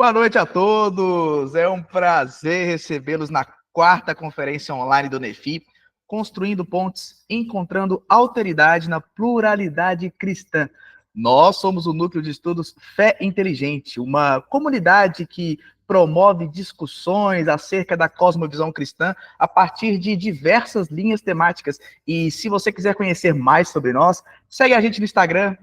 Boa noite a todos. É um prazer recebê-los na quarta conferência online do NEFI, Construindo Pontes, Encontrando Alteridade na Pluralidade Cristã. Nós somos o Núcleo de Estudos Fé Inteligente, uma comunidade que promove discussões acerca da cosmovisão cristã a partir de diversas linhas temáticas. E se você quiser conhecer mais sobre nós, segue a gente no Instagram,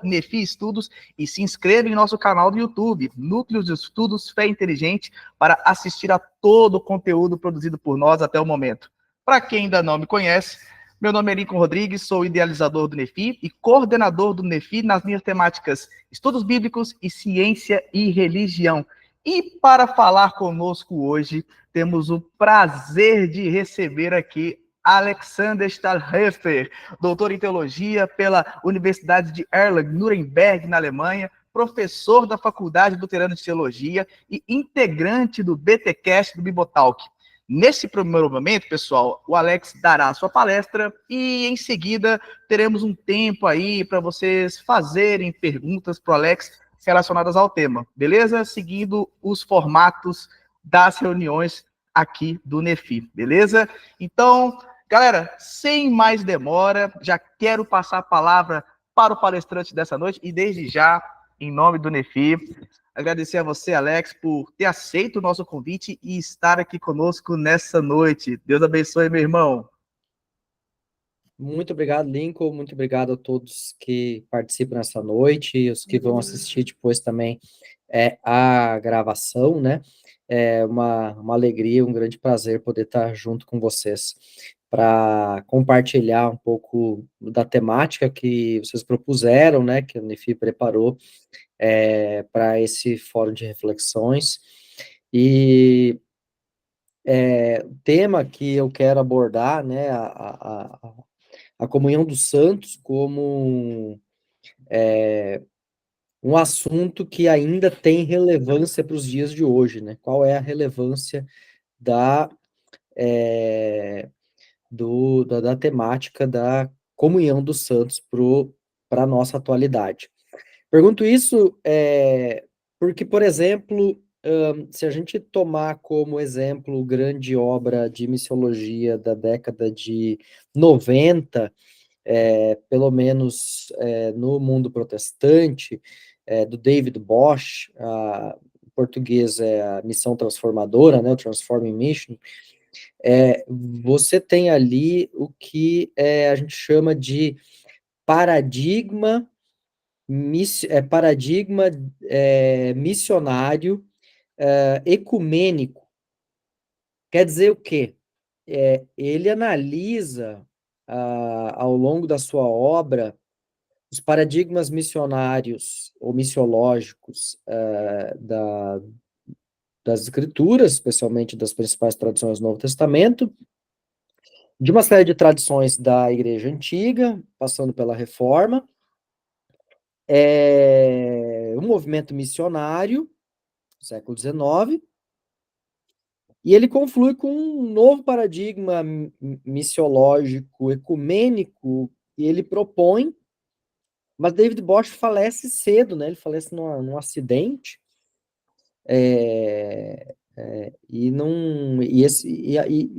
@Nefi Estudos, e se inscreva em nosso canal do YouTube, Núcleos de Estudos Fé Inteligente, para assistir a todo o conteúdo produzido por nós até o momento. Para quem ainda não me conhece, meu nome é Lincoln Rodrigues, sou idealizador do NEFI e coordenador do NEFI nas minhas temáticas Estudos Bíblicos e Ciência e Religião. E para falar conosco hoje, temos o prazer de receber aqui Alexander Stahlhofer, doutor em teologia pela Universidade de Erlangen, Nuremberg, na Alemanha, professor da Faculdade Luterana de Teologia e integrante do BTcast do Bibotalk. Nesse primeiro momento, pessoal, o Alex dará a sua palestra e, em seguida, teremos um tempo aí para vocês fazerem perguntas para o Alex relacionadas ao tema, beleza? Seguindo os formatos das reuniões aqui do NEFI, beleza? Então, galera, sem mais demora, já quero passar a palavra para o palestrante dessa noite e, desde já, em nome do NEFI, agradecer a você, Alex, por ter aceito o nosso convite e estar aqui conosco nessa noite. Deus abençoe, meu irmão. Muito obrigado, Lincoln. Muito obrigado a todos que participam nessa noite e os que vão assistir depois também a gravação, né? É uma alegria, um grande prazer poder estar junto com vocês para compartilhar um pouco da temática que vocês propuseram, né? Que o NEFI preparou para esse fórum de reflexões. E o tema que eu quero abordar, né? A comunhão dos santos como um assunto que ainda tem relevância para os dias de hoje, né? Qual é a relevância da, da temática da comunhão dos santos para a nossa atualidade? Pergunto isso porque, por exemplo, se a gente tomar como exemplo grande obra de missiologia da década de 90, pelo menos no mundo protestante, do David Bosch, em português é a Missão Transformadora, né, o Transforming Mission, você tem ali o que a gente chama de paradigma, missionário ecumênico. Quer dizer o quê? Ele analisa ao longo da sua obra os paradigmas missionários ou missiológicos das escrituras, especialmente das principais tradições do Novo Testamento, de uma série de tradições da Igreja Antiga, passando pela Reforma, um movimento missionário, século XIX, e ele conflui com um novo paradigma missiológico, ecumênico, e ele propõe. Mas David Bosch falece cedo, né? Ele falece num acidente. E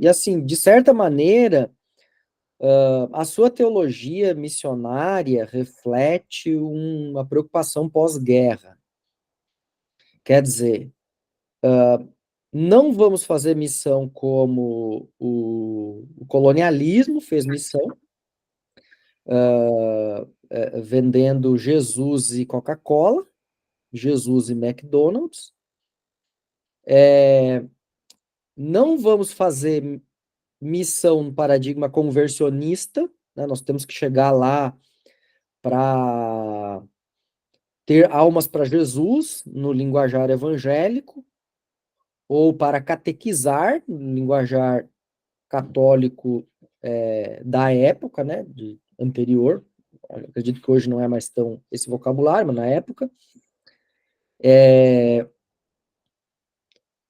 assim, de certa maneira, a sua teologia missionária reflete uma preocupação pós-guerra. Quer dizer, não vamos fazer missão como o colonialismo fez missão, vendendo Jesus e Coca-Cola, Jesus e McDonald's. Não vamos fazer missão no paradigma conversionista, né? Nós temos que chegar lá para ter almas para Jesus, no linguajar evangélico, ou para catequizar, no linguajar católico da época, né, anterior. Eu acredito que hoje não é mais tão esse vocabulário, mas na época.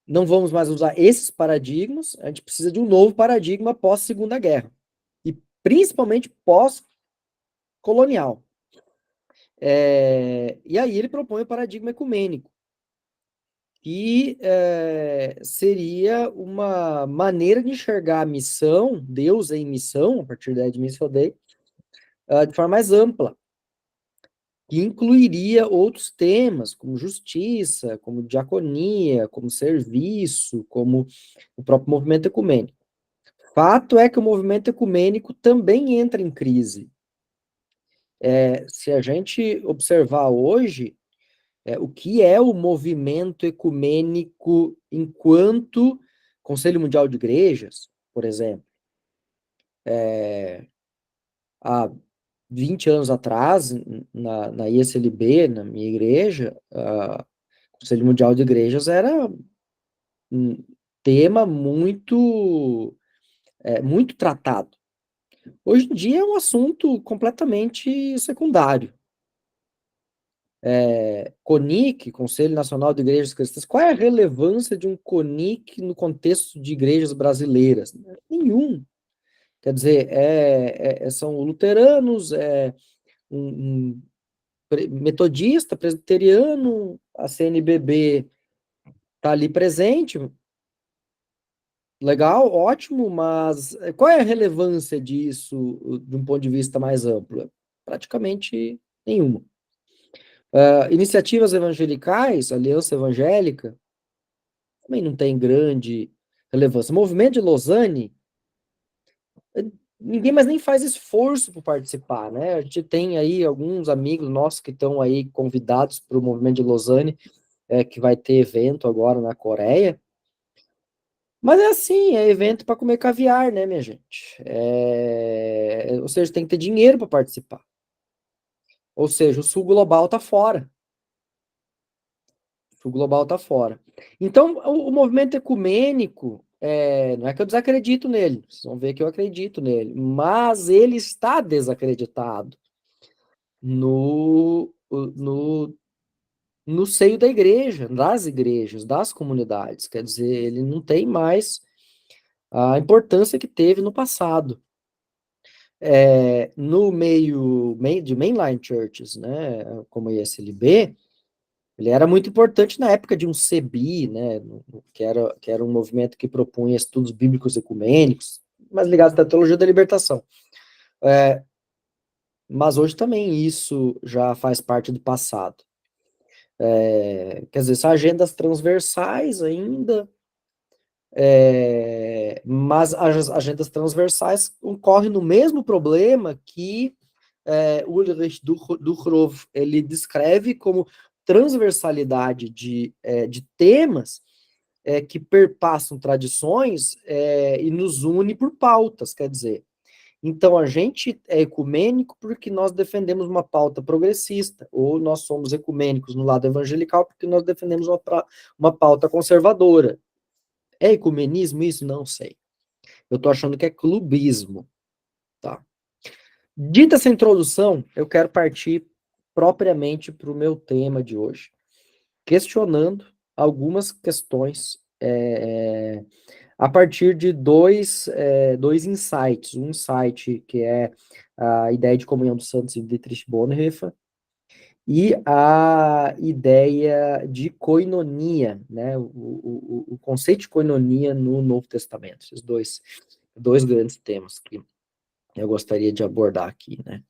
Não vamos mais usar esses paradigmas, a gente precisa de um novo paradigma pós-Segunda Guerra, e principalmente pós-colonial. E aí ele propõe o paradigma ecumênico. que seria uma maneira de enxergar a missão, Deus em missão, a partir da ideia de Missio Dei, de forma mais ampla, que incluiria outros temas, como justiça, como diaconia, como serviço, como o próprio movimento ecumênico. Fato é que o movimento ecumênico também entra em crise. Se a gente observar hoje, o que é o movimento ecumênico enquanto Conselho Mundial de Igrejas, por exemplo, há 20 anos atrás, na ISLB, na minha igreja, o Conselho Mundial de Igrejas era um tema muito tratado. Hoje em dia é um assunto completamente secundário. CONIC, Conselho Nacional de Igrejas Cristãs, qual é a relevância de um CONIC no contexto de igrejas brasileiras? Nenhum. Quer dizer, são luteranos, um metodista, presbiteriano, a CNBB está ali presente, legal, ótimo, mas qual é a relevância disso de um ponto de vista mais amplo? Praticamente nenhuma. Iniciativas evangelicais, Aliança Evangélica, também não tem grande relevância. O movimento de Lausanne, ninguém mais nem faz esforço para participar, né? A gente tem aí alguns amigos nossos que estão aí convidados para o movimento de Lausanne, que vai ter evento agora na Coreia. Mas é assim, é evento para comer caviar, né, minha gente? Ou seja, tem que ter dinheiro para participar. Ou seja, o Sul Global está fora. O global está fora. Então, o movimento ecumênico, não é que eu desacredito nele, vocês vão ver que eu acredito nele, mas ele está desacreditado no seio da igreja, das igrejas, das comunidades. Quer dizer, ele não tem mais a importância que teve no passado. No meio de mainline churches, né, como a ISLB, ele era muito importante na época de um CEBI, né, que era um movimento que propunha estudos bíblicos ecumênicos, mais ligados à teologia da libertação. Mas hoje também isso já faz parte do passado. Quer dizer, são agendas transversais ainda, mas as agendas transversais ocorrem no mesmo problema que Ulrich Duchrov ele descreve como transversalidade de temas que perpassam tradições e nos une por pautas, quer dizer. Então, a gente é ecumênico porque nós defendemos uma pauta progressista, ou nós somos ecumênicos no lado evangelical porque nós defendemos uma pauta conservadora. É ecumenismo isso? Não sei. Eu estou achando que é clubismo. Tá? Dita essa introdução, eu quero partir propriamente para o meu tema de hoje, questionando algumas questões a partir de dois insights. Um insight que é a ideia de comunhão dos santos de Dietrich Bonhoeffer e a ideia de koinonia, né? O conceito de koinonia no Novo Testamento. Esses dois grandes temas que eu gostaria de abordar aqui, né?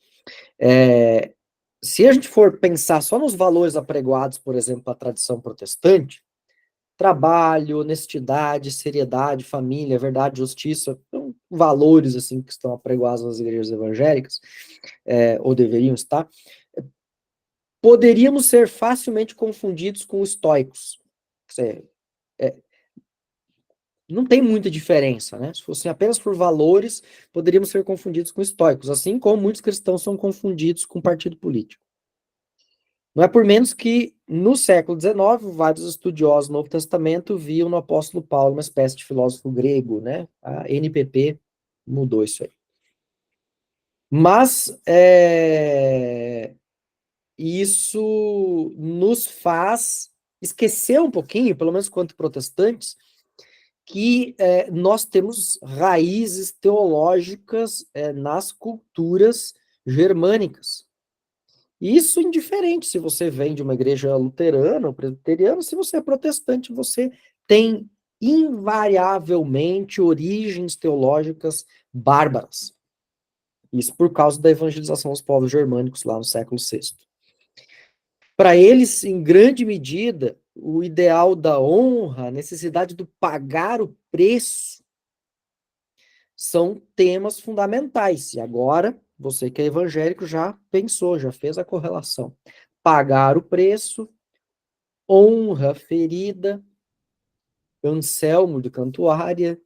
Se a gente for pensar só nos valores apregoados, por exemplo, à tradição protestante, trabalho, honestidade, seriedade, família, verdade, justiça, são valores assim que estão apregoados nas igrejas evangélicas, ou deveriam estar, poderíamos ser facilmente confundidos com estoicos. Não tem muita diferença, né? Se fosse apenas por valores, poderíamos ser confundidos com estoicos, assim como muitos cristãos são confundidos com partido político. Não é por menos que, no século XIX, vários estudiosos do Novo Testamento viam no apóstolo Paulo uma espécie de filósofo grego, né? A NPP mudou isso aí. Mas isso nos faz esquecer um pouquinho, pelo menos quanto protestantes, que nós temos raízes teológicas nas culturas germânicas. Isso indiferente se você vem de uma igreja luterana ou presbiteriana, se você é protestante, você tem invariavelmente origens teológicas bárbaras. Isso por causa da evangelização dos povos germânicos lá no século VI. Para eles, em grande medida, o ideal da honra, a necessidade do pagar o preço, são temas fundamentais. E agora, você que é evangélico já pensou, já fez a correlação. Pagar o preço, honra ferida, Anselmo de Cantuária,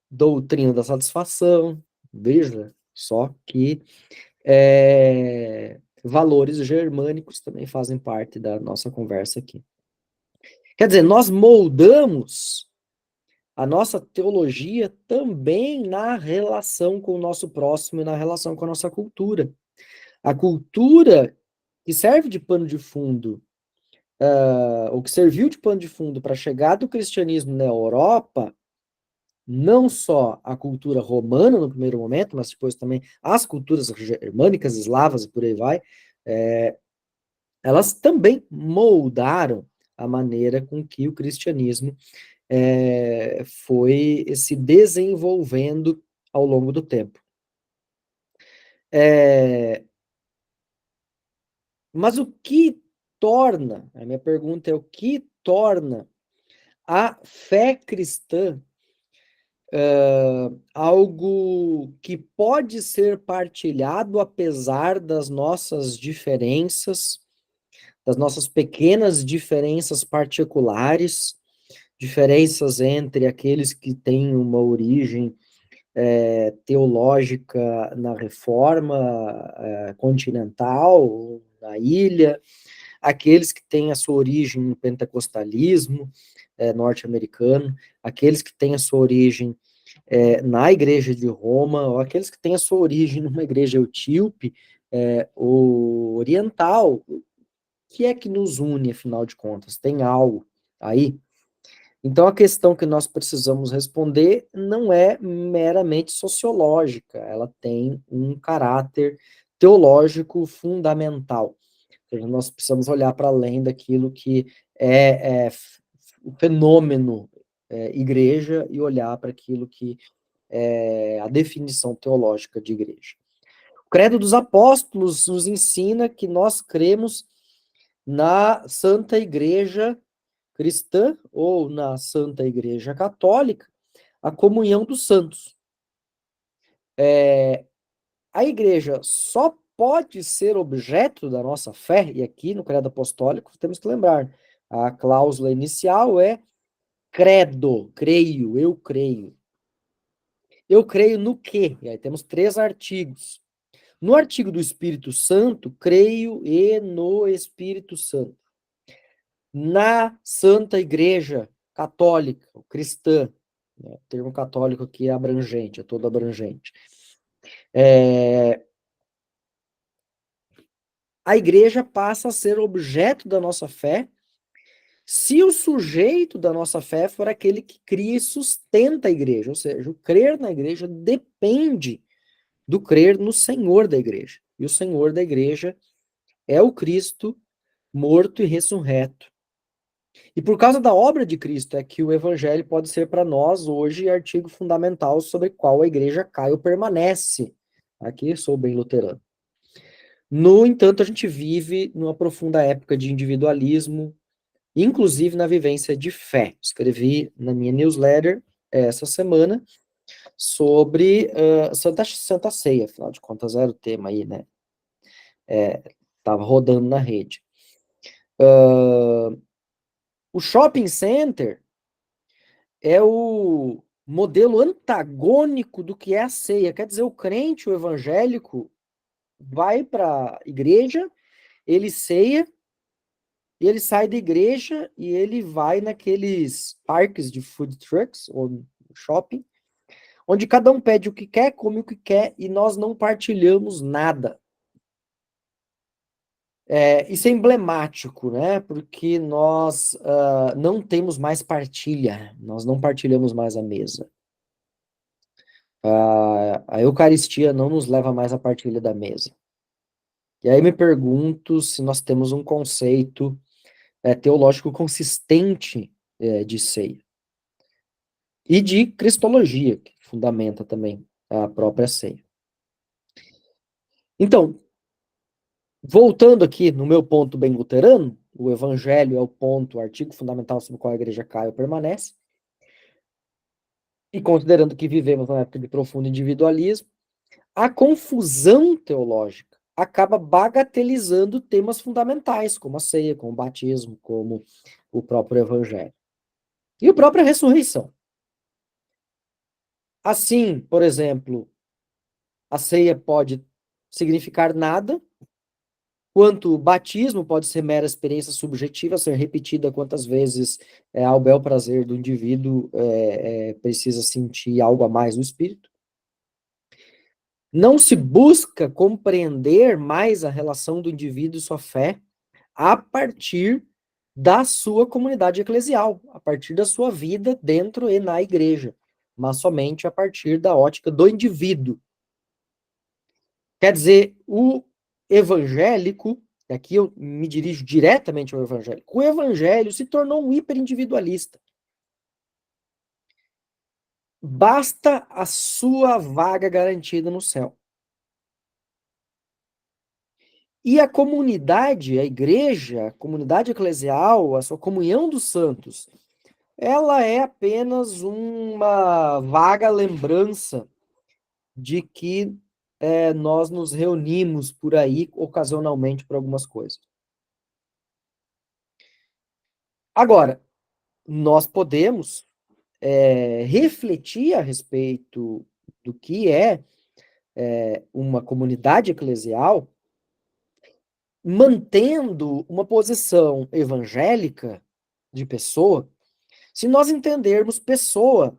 doutrina da satisfação. Veja só que valores germânicos também fazem parte da nossa conversa aqui. Quer dizer, nós moldamos a nossa teologia também na relação com o nosso próximo e na relação com a nossa cultura. A cultura que serve de pano de fundo, ou que serviu de pano de fundo para a chegada do cristianismo na Europa, não só a cultura romana no primeiro momento, mas depois também as culturas germânicas, eslavas e por aí vai, elas também moldaram a maneira com que o cristianismo foi se desenvolvendo ao longo do tempo. Mas o que torna, a minha pergunta é o que torna a fé cristã algo que pode ser partilhado apesar das nossas diferenças, das nossas pequenas diferenças particulares, diferenças entre aqueles que têm uma origem teológica na Reforma continental, na ilha, aqueles que têm a sua origem no pentecostalismo norte-americano, aqueles que têm a sua origem na igreja de Roma, ou aqueles que têm a sua origem numa igreja etíope ou oriental. O que é que nos une, afinal de contas? Tem algo aí? Então, a questão que nós precisamos responder não é meramente sociológica, ela tem um caráter teológico fundamental. Ou seja, nós precisamos olhar para além daquilo que é o fenômeno igreja e olhar para aquilo que é a definição teológica de igreja. O Credo dos Apóstolos nos ensina que nós cremos na Santa Igreja cristã ou na Santa Igreja Católica, a comunhão dos santos. A igreja só pode ser objeto da nossa fé, e aqui no Credo Apostólico temos que lembrar, a cláusula inicial é credo, creio, eu creio. Eu creio no quê? E aí temos 3 artigos. No artigo do Espírito Santo, creio e no Espírito Santo. Na Santa Igreja Católica, cristã, né? O termo católico aqui é abrangente, é todo abrangente. A igreja passa a ser objeto da nossa fé se o sujeito da nossa fé for aquele que cria e sustenta a igreja, ou seja, o crer na igreja depende do crer no Senhor da igreja. E o Senhor da igreja é o Cristo morto e ressurreto. E por causa da obra de Cristo é que o evangelho pode ser para nós hoje artigo fundamental sobre qual a igreja cai ou permanece. Aqui sou bem luterano. No entanto, a gente vive numa profunda época de individualismo, inclusive na vivência de fé. Escrevi na minha newsletter essa semana sobre Santa Ceia, afinal de contas era o tema aí, né? Estava rodando na rede. O shopping center é o modelo antagônico do que é a ceia. Quer dizer, o crente, o evangélico, vai para a igreja, ele ceia, e ele sai da igreja e ele vai naqueles parques de food trucks, ou shopping, onde cada um pede o que quer, come o que quer, e nós não partilhamos nada. Isso é emblemático, né? Porque nós não temos mais partilha, nós não partilhamos mais a mesa. A Eucaristia não nos leva mais à partilha da mesa. E aí me pergunto se nós temos um conceito teológico consistente de ceia. E de cristologia, que fundamenta também a própria ceia. Então, voltando aqui no meu ponto bem luterano, o evangelho é o ponto, o artigo fundamental sobre o qual a igreja cai ou permanece, e considerando que vivemos numa época de profundo individualismo, a confusão teológica acaba bagatelizando temas fundamentais, como a ceia, como o batismo, como o próprio evangelho. E a própria ressurreição. Assim, por exemplo, a ceia pode significar nada, quanto o batismo pode ser mera experiência subjetiva, ser repetida quantas vezes ao bel prazer do indivíduo precisa sentir algo a mais no espírito. Não se busca compreender mais a relação do indivíduo e sua fé a partir da sua comunidade eclesial, a partir da sua vida dentro e na igreja, mas somente a partir da ótica do indivíduo. Quer dizer, o evangélico, e aqui eu me dirijo diretamente ao evangélico, o evangelho se tornou um hiperindividualista. Basta a sua vaga garantida no céu. E a comunidade, a igreja, a comunidade eclesial, a sua comunhão dos santos, ela é apenas uma vaga lembrança de que nós nos reunimos por aí ocasionalmente por algumas coisas. Agora, nós podemos refletir a respeito do que é uma comunidade eclesial, mantendo uma posição evangélica de pessoa, se nós entendermos pessoa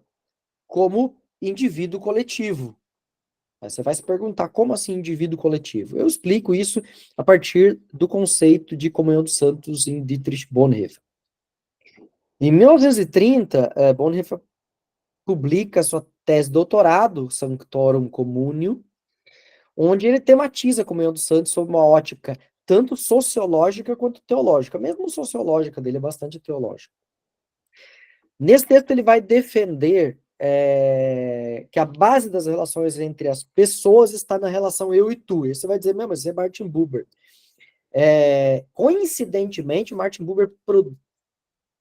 como indivíduo coletivo. Aí você vai se perguntar, como assim indivíduo coletivo? Eu explico isso a partir do conceito de comunhão dos santos em Dietrich Bonhoeffer. Em 1930, Bonhoeffer publica sua tese de doutorado, Sanctorum Communium, onde ele tematiza a comunhão dos santos sob uma ótica tanto sociológica quanto teológica. Mesmo sociológica dele é bastante teológica. Nesse texto ele vai defender que a base das relações entre as pessoas está na relação eu e tu. E você vai dizer, mas isso é Martin Buber. Coincidentemente, Martin Buber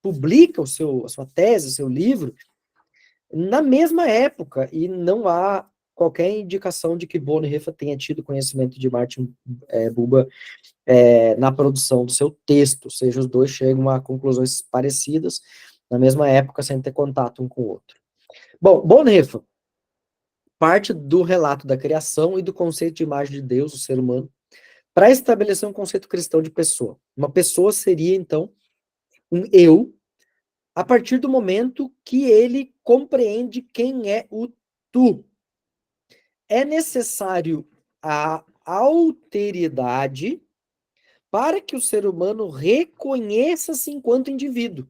publica a sua tese, o seu livro, na mesma época, e não há qualquer indicação de que Bonhoeffer tenha tido conhecimento de Martin Buber na produção do seu texto, ou seja, os dois chegam a conclusões parecidas na mesma época, sem ter contato um com o outro. Bom, Bonhoeffer parte do relato da criação e do conceito de imagem de Deus, o ser humano, para estabelecer um conceito cristão de pessoa. Uma pessoa seria, então, um eu, a partir do momento que ele compreende quem é o tu. É necessário a alteridade para que o ser humano reconheça-se enquanto indivíduo.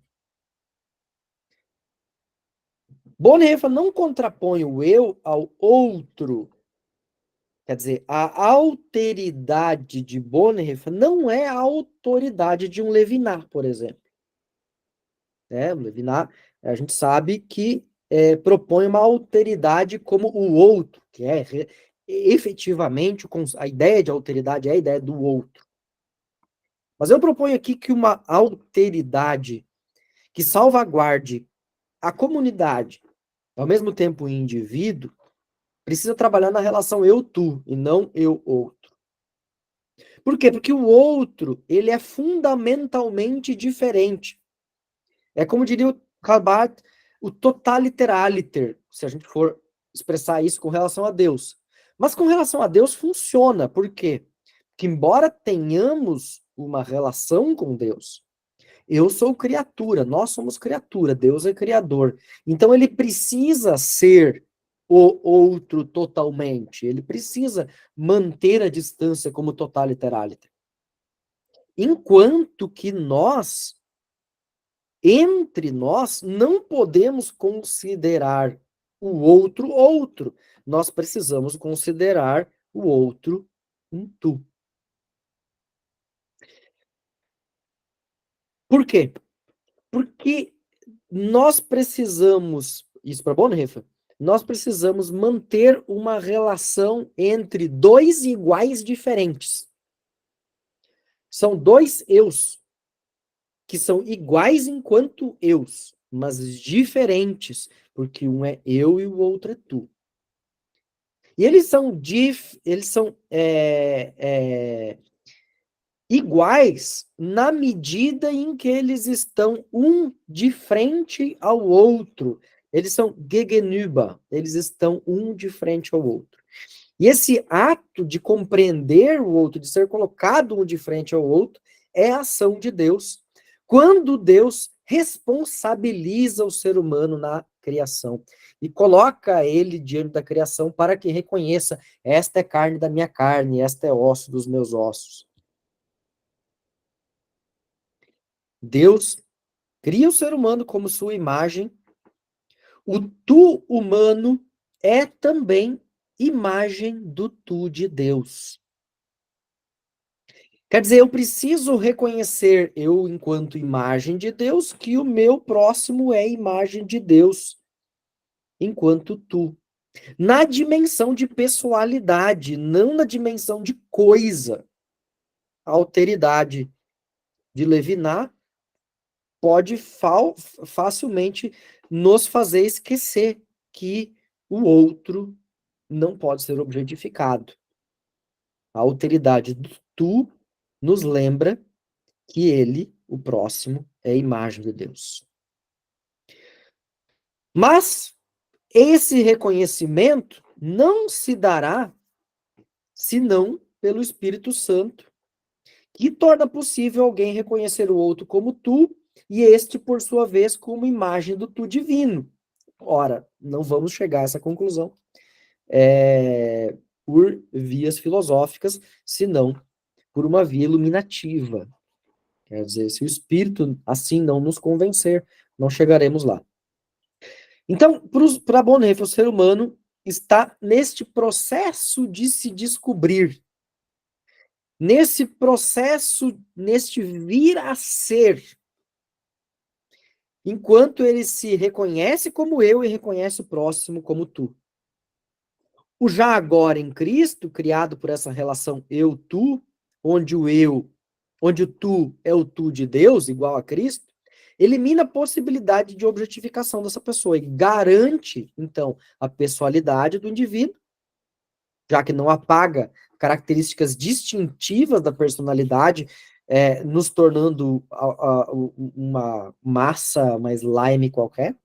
Bonhoeffer não contrapõe o eu ao outro. Quer dizer, a alteridade de Bonhoeffer não é a autoridade de um Levinas, por exemplo. O Levinas, a gente sabe que propõe uma alteridade como o outro, que é efetivamente a ideia de alteridade é a ideia do outro. Mas eu proponho aqui que uma alteridade que salvaguarde a comunidade, ao mesmo tempo o indivíduo, precisa trabalhar na relação eu-tu e não eu-outro. Por quê? Porque o outro, ele é fundamentalmente diferente. É como diria o Karl Barth, o totalitaraliter, se a gente for expressar isso com relação a Deus. Mas com relação a Deus funciona. Por quê? Porque embora tenhamos uma relação com Deus, eu sou criatura, nós somos criatura, Deus é criador. Então ele precisa ser o outro totalmente, ele precisa manter a distância como totalitaraliter. Enquanto que nós, entre nós, não podemos considerar o outro outro. Nós precisamos considerar o outro um tu. Por quê? Porque nós precisamos, isso para Bonhoeffer, nós precisamos manter uma relação entre dois iguais diferentes. São dois eus, que são iguais enquanto eus, mas diferentes, porque um é eu e o outro é tu. E eles são, iguais na medida em que eles estão um de frente ao outro. Eles são gegenüber, eles estão um de frente ao outro. E esse ato de compreender o outro, de ser colocado um de frente ao outro, é a ação de Deus. Quando Deus responsabiliza o ser humano na criação e coloca ele diante da criação para que reconheça: esta é carne da minha carne, esta é osso dos meus ossos. Deus cria o ser humano como sua imagem. O tu humano é também imagem do tu de Deus. Quer dizer, eu preciso reconhecer, eu, enquanto imagem de Deus, que o meu próximo é imagem de Deus, enquanto tu. Na dimensão de pessoalidade, não na dimensão de coisa. A alteridade de Levinas pode facilmente nos fazer esquecer que o outro não pode ser objetificado. A alteridade do tu nos lembra que ele, o próximo, é a imagem de Deus. Mas esse reconhecimento não se dará senão pelo Espírito Santo, que torna possível alguém reconhecer o outro como tu e este, por sua vez, como imagem do tu divino. Ora, não vamos chegar a essa conclusão por vias filosóficas, senão por uma via iluminativa. Quer dizer, se o Espírito assim não nos convencer, não chegaremos lá. Então, para Bonhoeffer, o ser humano está neste processo de se descobrir, nesse processo, neste vir a ser, enquanto ele se reconhece como eu e reconhece o próximo como tu. O já agora em Cristo, criado por essa relação eu-tu, onde o tu é o tu de Deus, igual a Cristo, elimina a possibilidade de objetificação dessa pessoa e garante, então, a pessoalidade do indivíduo, já que não apaga características distintivas da personalidade, nos tornando uma massa, uma slime qualquer,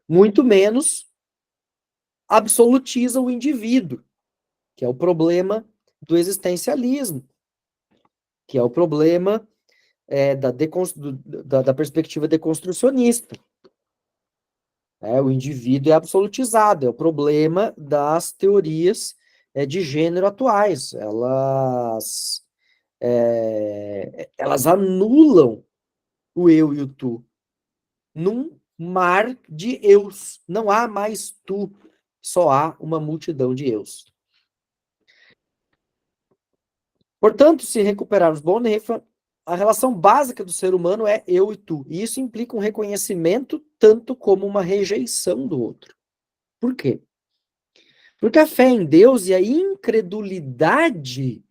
muito menos absolutiza o indivíduo, que é o problema do existencialismo, que é o problema da perspectiva deconstrucionista. O indivíduo é absolutizado, é o problema das teorias de gênero atuais. Elas anulam o eu e o tu num mar de eus. Não há mais tu, só há uma multidão de eus. Portanto, se recuperarmos Bonhoeffer, a relação básica do ser humano é eu e tu. E isso implica um reconhecimento tanto como uma rejeição do outro. Por quê? Porque a fé em Deus e a incredulidade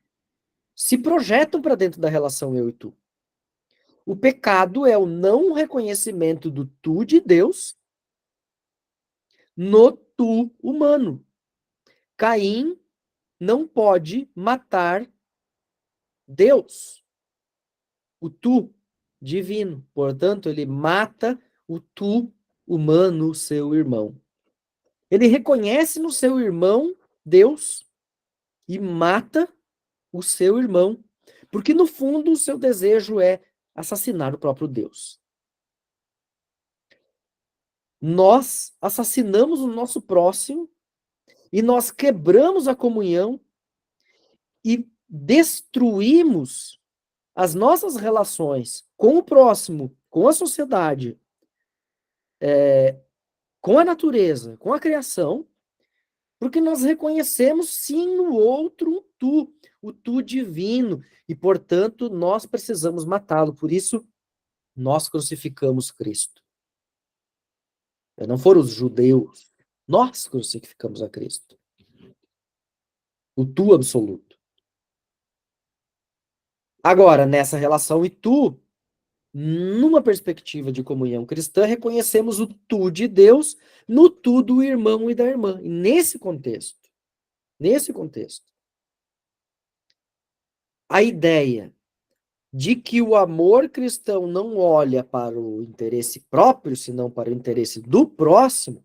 se projetam para dentro da relação eu e tu. O pecado é o não reconhecimento do tu de Deus no tu humano. Caim não pode matar Deus, o tu divino. Portanto, ele mata o tu humano, seu irmão. Ele reconhece no seu irmão Deus e mata o seu irmão, porque no fundo o seu desejo é assassinar o próprio Deus. Nós assassinamos o nosso próximo e nós quebramos a comunhão e destruímos as nossas relações com o próximo, com a sociedade, com a natureza, com a criação, porque nós reconhecemos sim no outro um tu. o tu divino, e, portanto, nós precisamos matá-lo. Por isso, nós crucificamos Cristo. Não foram os judeus, nós crucificamos a Cristo. O tu absoluto. Agora, nessa relação e tu, numa perspectiva de comunhão cristã, reconhecemos o tu de Deus no tu do irmão e da irmã. E nesse contexto, a ideia de que o amor cristão não olha para o interesse próprio, senão para o interesse do próximo,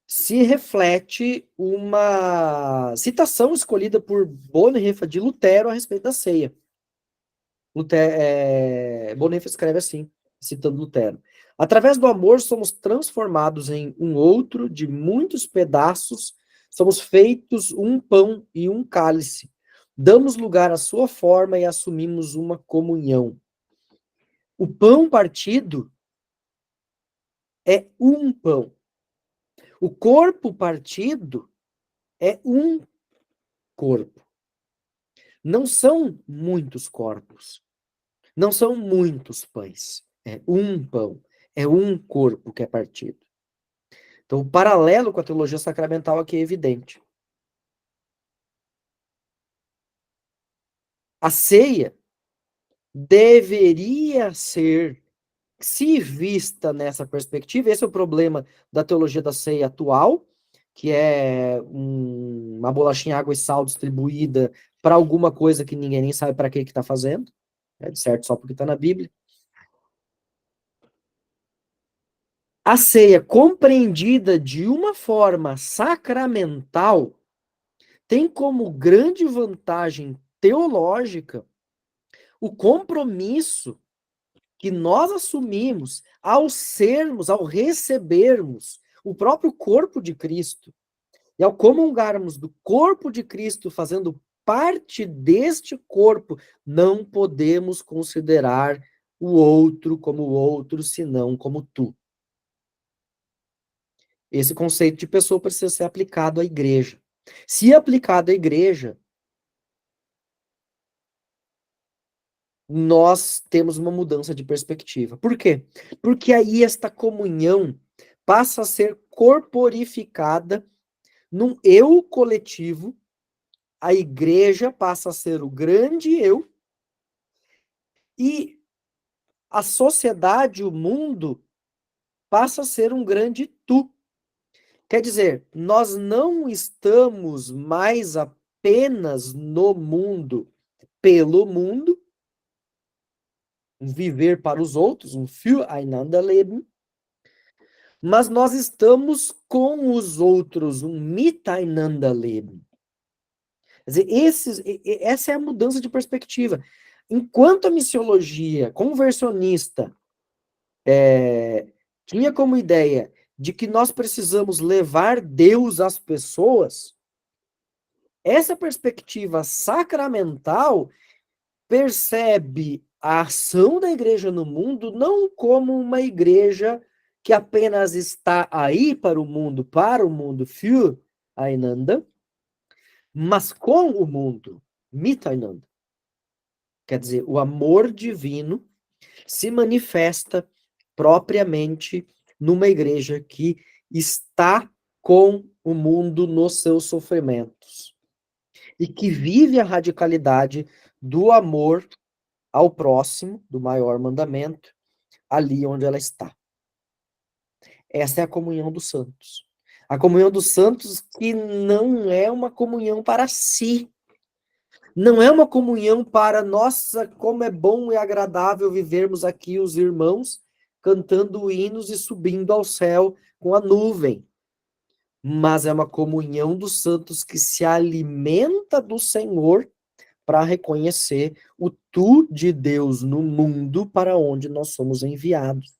se reflete uma citação escolhida por Bonhoeffer de Lutero a respeito da ceia. Bonhoeffer escreve assim, citando Lutero: através do amor somos transformados em um outro de muitos pedaços, somos feitos um pão e um cálice. Damos lugar à sua forma e assumimos uma comunhão. O pão partido é um pão. O corpo partido é um corpo. Não são muitos corpos. Não são muitos pães. É um pão. É um corpo que é partido. Então, o paralelo com a teologia sacramental aqui é evidente. A ceia deveria ser, se vista nessa perspectiva, esse é o problema da teologia da ceia atual, que é uma bolachinha água e sal distribuída para alguma coisa que ninguém nem sabe para que está fazendo, de certo, só porque está na Bíblia. A ceia compreendida de uma forma sacramental tem como grande vantagem teológica o compromisso que nós assumimos ao recebermos o próprio corpo de Cristo e ao comungarmos do corpo de Cristo, fazendo parte deste corpo, não podemos considerar o outro como o outro, senão como tu. Esse conceito de pessoa precisa ser aplicado à igreja. Se aplicado à igreja, nós temos uma mudança de perspectiva. Por quê? Porque aí esta comunhão passa a ser corporificada num eu coletivo, a igreja passa a ser o grande eu, e a sociedade, o mundo, passa a ser um grande tu. Quer dizer, nós não estamos mais apenas no mundo, pelo mundo, um viver para os outros, um Füreinanderleben, mas nós estamos com os outros, um Miteinanderleben. Quer dizer, essa é a mudança de perspectiva. Enquanto a missiologia conversionista tinha como ideia de que nós precisamos levar Deus às pessoas, essa perspectiva sacramental percebe a ação da igreja no mundo não como uma igreja que apenas está aí para o mundo, für einander, mas com o mundo, miteinander. Quer dizer, o amor divino se manifesta propriamente numa igreja que está com o mundo nos seus sofrimentos e que vive a radicalidade do amor ao próximo, do maior mandamento, ali onde ela está. Essa é a comunhão dos santos. A comunhão dos santos que não é uma comunhão para si. Não é uma comunhão para, nossa, como é bom e agradável vivermos aqui os irmãos cantando hinos e subindo ao céu com a nuvem. Mas é uma comunhão dos santos que se alimenta do Senhor para reconhecer o tu de Deus no mundo para onde nós somos enviados.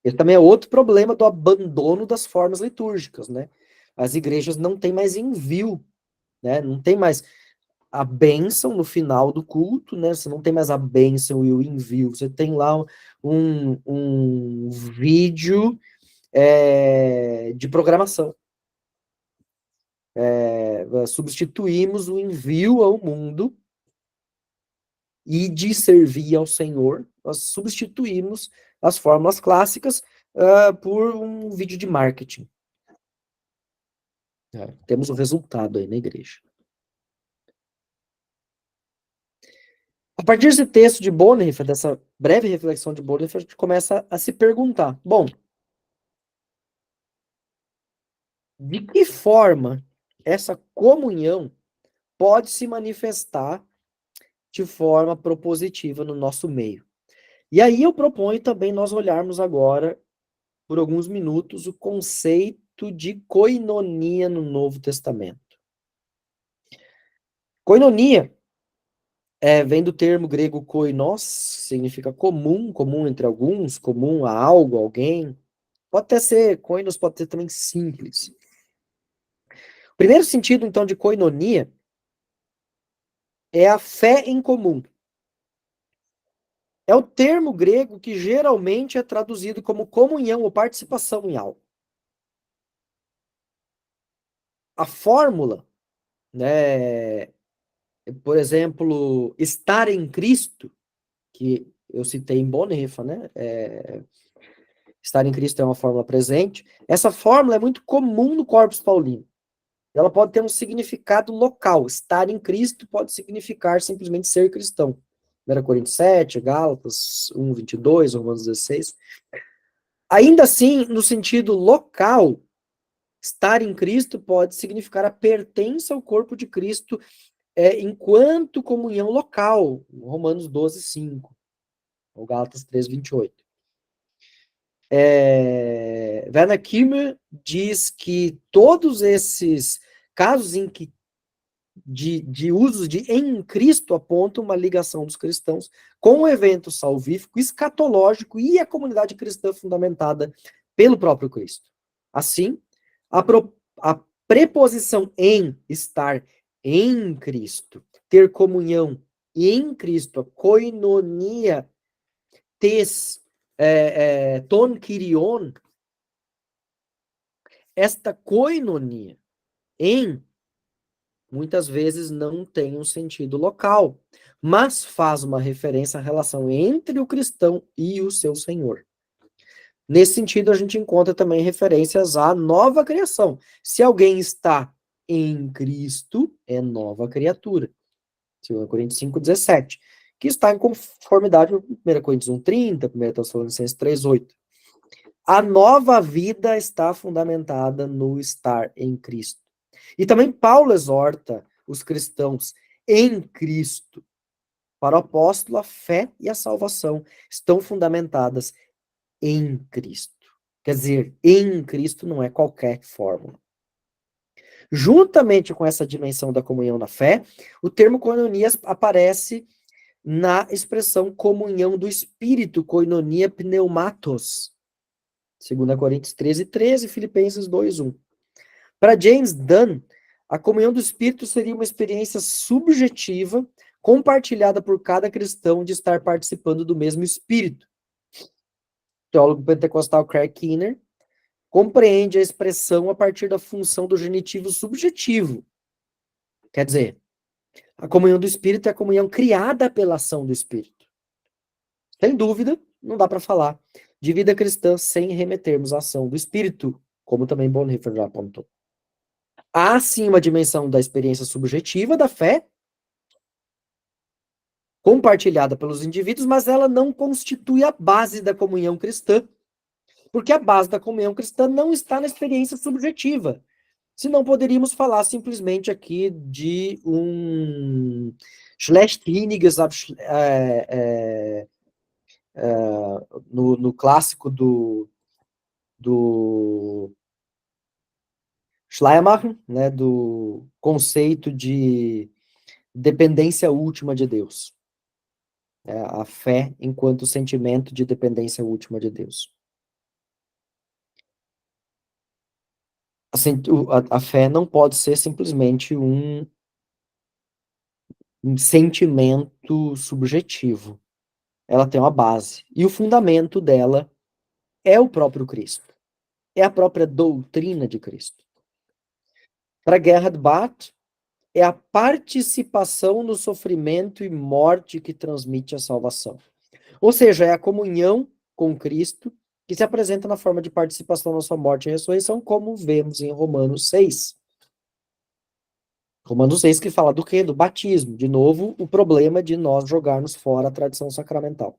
Esse também é outro problema do abandono das formas litúrgicas, né? As igrejas não têm mais envio, né? Não tem mais a bênção no final do culto, né? Você não tem mais a bênção e o envio. Você tem lá um vídeo de programação. substituímos o envio ao mundo e de servir ao Senhor, nós substituímos as fórmulas clássicas por um vídeo de marketing. Temos o resultado aí na igreja. A partir desse texto de Bonhoeffer, dessa breve reflexão de Bonhoeffer, a gente começa a se perguntar, bom, de que forma essa comunhão pode se manifestar de forma propositiva no nosso meio? E aí eu proponho também nós olharmos agora, por alguns minutos, o conceito de koinonia no Novo Testamento. Koinonia vem do termo grego koinos, significa comum, comum entre alguns, comum a algo, alguém. Pode até ser, koinos pode ser também simples. O primeiro sentido, então, de koinonia é a fé em comum. É o termo grego que geralmente é traduzido como comunhão ou participação em algo. A fórmula, né, por exemplo, estar em Cristo, que eu citei em Bonhoeffer, né? Estar em Cristo é uma fórmula presente. Essa fórmula é muito comum no Corpus Paulino. Ela pode ter um significado local. Estar em Cristo pode significar simplesmente ser cristão. 1 Coríntios 7, Gálatas 1, 22, Romanos 16. Ainda assim, no sentido local, estar em Cristo pode significar a pertença ao corpo de Cristo enquanto comunhão local. Romanos 12, 5. Ou Gálatas 3, 28. Werner Kimmer diz que todos esses casos em que de usos de em Cristo apontam uma ligação dos cristãos com o evento salvífico, escatológico e a comunidade cristã fundamentada pelo próprio Cristo. Assim, a preposição em, estar em Cristo, ter comunhão em Cristo, a koinonia, ton kyrion, esta koinonia em muitas vezes não tem um sentido local, mas faz uma referência à relação entre o cristão e o seu Senhor. Nesse sentido, a gente encontra também referências à nova criação. Se alguém está em Cristo, é nova criatura. 2 Coríntios 5:17, que está em conformidade com 1 Coríntios 1:30, 1 Tessalonicenses 3:8. A nova vida está fundamentada no estar em Cristo. E também Paulo exorta os cristãos em Cristo. Para o apóstolo, a fé e a salvação estão fundamentadas em Cristo. Quer dizer, em Cristo não é qualquer fórmula. Juntamente com essa dimensão da comunhão na fé, o termo koinonia aparece na expressão comunhão do Espírito, koinonia pneumatos. 2 Coríntios 13:13, Filipenses 2:1. Para James Dunn, a comunhão do Espírito seria uma experiência subjetiva, compartilhada por cada cristão de estar participando do mesmo Espírito. O teólogo pentecostal Craig Keener compreende a expressão a partir da função do genitivo subjetivo. Quer dizer, a comunhão do Espírito é a comunhão criada pela ação do Espírito. Sem dúvida, não dá para falar de vida cristã sem remetermos à ação do Espírito, como também Bonhoeffer já apontou. Há sim uma dimensão da experiência subjetiva da fé, compartilhada pelos indivíduos, mas ela não constitui a base da comunhão cristã, porque a base da comunhão cristã não está na experiência subjetiva. Senão poderíamos falar simplesmente aqui de um Schlechtlieniges no clássico do Schleiermacher, né, do conceito de dependência última de Deus. A fé enquanto sentimento de dependência última de Deus. A fé não pode ser simplesmente um sentimento subjetivo. Ela tem uma base. E o fundamento dela é o próprio Cristo. É a própria doutrina de Cristo. Para Gerhard Barth, é a participação no sofrimento e morte que transmite a salvação. Ou seja, é a comunhão com Cristo que se apresenta na forma de participação na sua morte e ressurreição, como vemos em Romanos 6. Romanos 6 que fala do quê? Do batismo. De novo, o problema de nós jogarmos fora a tradição sacramental.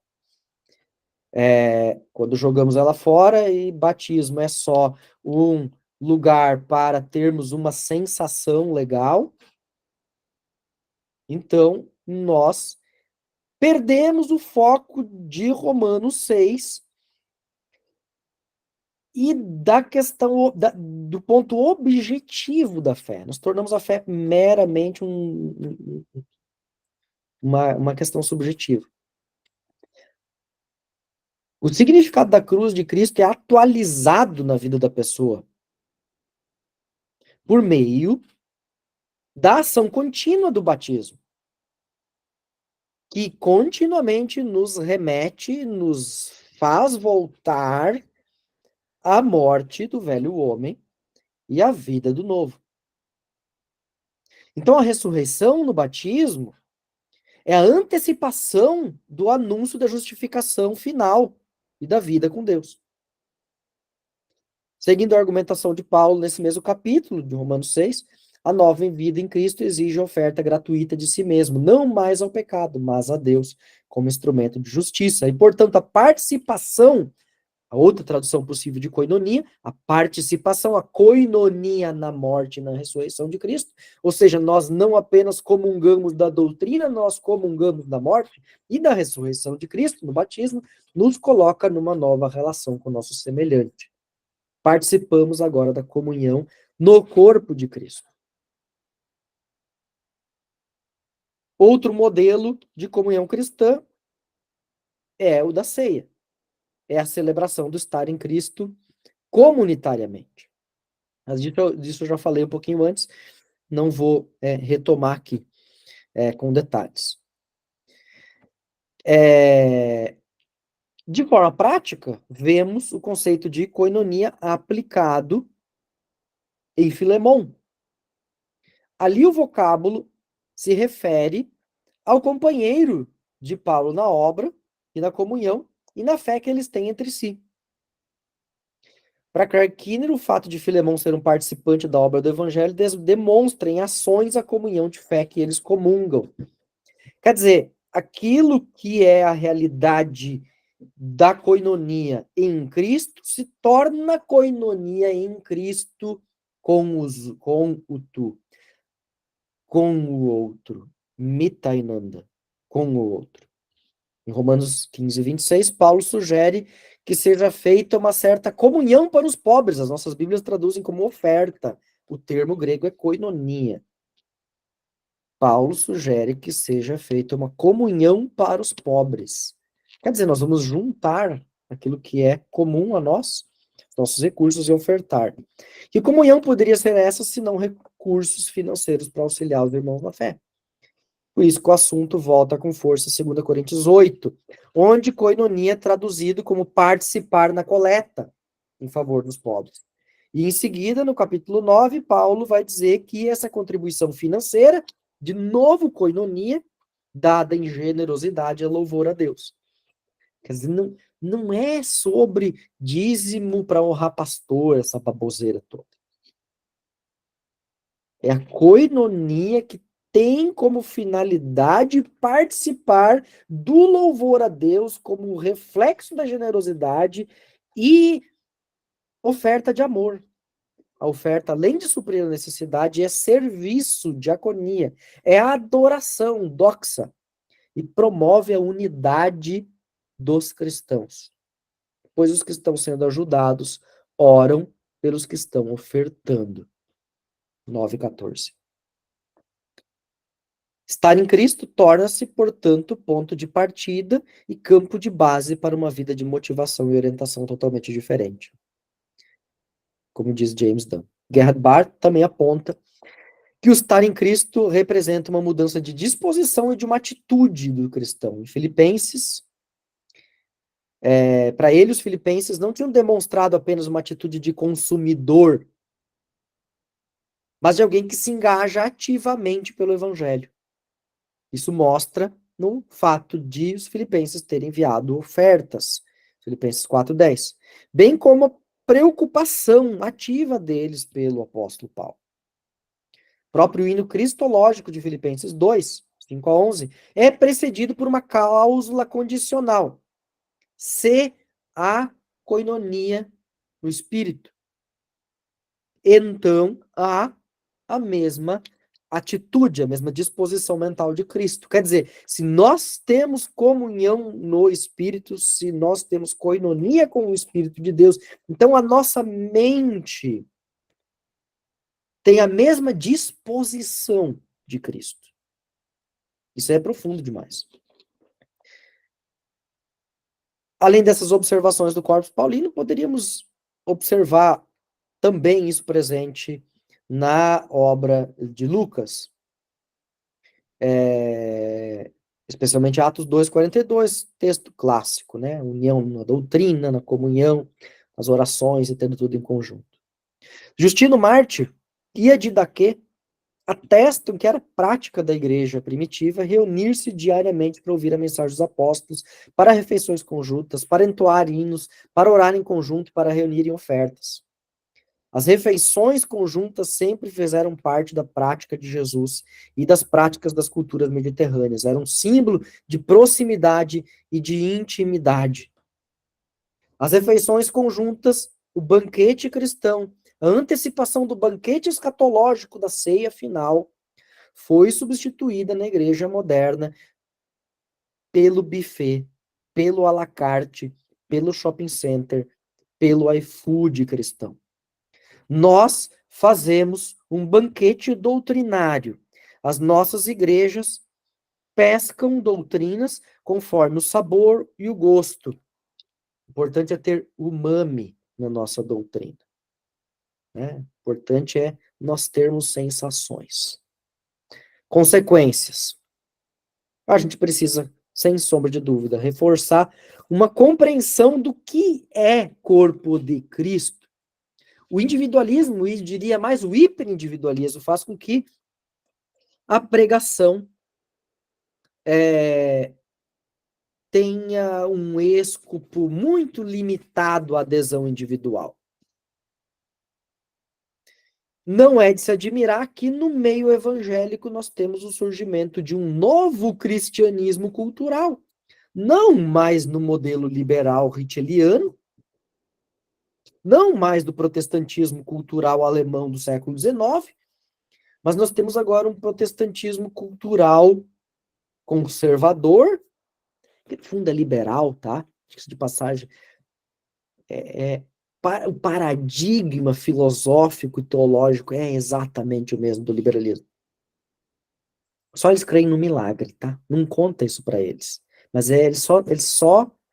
Quando jogamos ela fora e batismo é só um lugar para termos uma sensação legal, então nós perdemos o foco de Romanos 6 e da questão do ponto objetivo da fé. Nós tornamos a fé meramente uma questão subjetiva. O significado da cruz de Cristo é atualizado na vida da pessoa por meio da ação contínua do batismo, que continuamente nos remete, nos faz voltar à morte do velho homem e à vida do novo. Então, a ressurreição no batismo é a antecipação do anúncio da justificação final e da vida com Deus. Seguindo a argumentação de Paulo nesse mesmo capítulo de Romanos 6, a nova vida em Cristo exige oferta gratuita de si mesmo, não mais ao pecado, mas a Deus como instrumento de justiça. E, portanto, a participação, a outra tradução possível de koinonia, a participação, a koinonia na morte e na ressurreição de Cristo, ou seja, nós não apenas comungamos da doutrina, nós comungamos da morte e da ressurreição de Cristo no batismo, nos coloca numa nova relação com o nosso semelhante. Participamos agora da comunhão no corpo de Cristo. Outro modelo de comunhão cristã é o da ceia. É a celebração do estar em Cristo comunitariamente. Mas disso eu já falei um pouquinho antes, não vou retomar aqui com detalhes. De forma prática, vemos o conceito de koinonia aplicado em Filemon. Ali o vocábulo se refere ao companheiro de Paulo na obra e na comunhão e na fé que eles têm entre si. Para Clark, o fato de Filemon ser um participante da obra do Evangelho demonstra em ações a comunhão de fé que eles comungam. Quer dizer, aquilo que é a realidade da koinonia em Cristo se torna koinonia em Cristo com o tu, com o outro, mitainanda, com o outro. Em Romanos 15, 26, Paulo sugere que seja feita uma certa comunhão para os pobres. As nossas Bíblias traduzem como oferta. O termo grego é koinonia. Paulo sugere que seja feita uma comunhão para os pobres. Quer dizer, nós vamos juntar aquilo que é comum a nós, nossos recursos, e ofertar. Que comunhão poderia ser essa, se não recursos financeiros para auxiliar os irmãos na fé? Por isso que o assunto volta com força, 2 Coríntios 8, onde koinonia é traduzido como participar na coleta em favor dos pobres. E em seguida, no capítulo 9, Paulo vai dizer que essa contribuição financeira, de novo koinonia, dada em generosidade, é louvor a Deus. Quer dizer, não é sobre dízimo para honrar pastor, essa baboseira toda. É a koinonia que tem como finalidade participar do louvor a Deus como reflexo da generosidade e oferta de amor. A oferta, além de suprir a necessidade, é serviço, diaconia, é adoração, doxa, e promove a unidade dos cristãos. Pois os que estão sendo ajudados oram pelos que estão ofertando. 9:14. Estar em Cristo torna-se, portanto, ponto de partida e campo de base para uma vida de motivação e orientação totalmente diferente. Como diz James Dunn. Gerhard Barth também aponta que o estar em Cristo representa uma mudança de disposição e de uma atitude do cristão. Em Filipenses, para ele, os filipenses não tinham demonstrado apenas uma atitude de consumidor mas de alguém que se engaja ativamente pelo evangelho. Isso mostra no fato de os filipenses terem enviado ofertas, Filipenses 4:10, bem como a preocupação ativa deles pelo apóstolo Paulo. O próprio hino cristológico de Filipenses 2, 5-11, é precedido por uma cláusula condicional. Se há koinonia no Espírito, então há a mesma atitude, a mesma disposição mental de Cristo. Quer dizer, se nós temos comunhão no Espírito, se nós temos koinonia com o Espírito de Deus, então a nossa mente tem a mesma disposição de Cristo. Isso é profundo demais. Além dessas observações do Corpus Paulino, poderíamos observar também isso presente na obra de Lucas, especialmente Atos 2:42, texto clássico, né? União na doutrina, na comunhão, as orações e tendo tudo em conjunto. Justino Mártir e a Didaquê atestam que era prática da igreja primitiva reunir-se diariamente para ouvir a mensagem dos apóstolos, para refeições conjuntas, para entoar hinos, para orar em conjunto, para reunirem ofertas. As refeições conjuntas sempre fizeram parte da prática de Jesus e das práticas das culturas mediterrâneas. Era um símbolo de proximidade e de intimidade. As refeições conjuntas, o banquete cristão, a antecipação do banquete escatológico da ceia final, foi substituída na igreja moderna pelo buffet, pelo à la carte, pelo shopping center, pelo iFood cristão. Nós fazemos um banquete doutrinário. As nossas igrejas pescam doutrinas conforme o sabor e o gosto. O importante é ter umami na nossa doutrina. Né? O importante é nós termos sensações. Consequências. A gente precisa, sem sombra de dúvida, reforçar uma compreensão do que é corpo de Cristo. O individualismo, e diria mais o hiperindividualismo, faz com que a pregação tenha um escopo muito limitado à adesão individual. Não é de se admirar que no meio evangélico nós temos o surgimento de um novo cristianismo cultural, não mais no modelo liberal hitcheliano, não mais do protestantismo cultural alemão do século XIX, mas nós temos agora um protestantismo cultural conservador, que no fundo é liberal, tá? De passagem, o paradigma filosófico e teológico é exatamente o mesmo do liberalismo. Só eles creem no milagre, tá? Não conta isso para eles. Mas a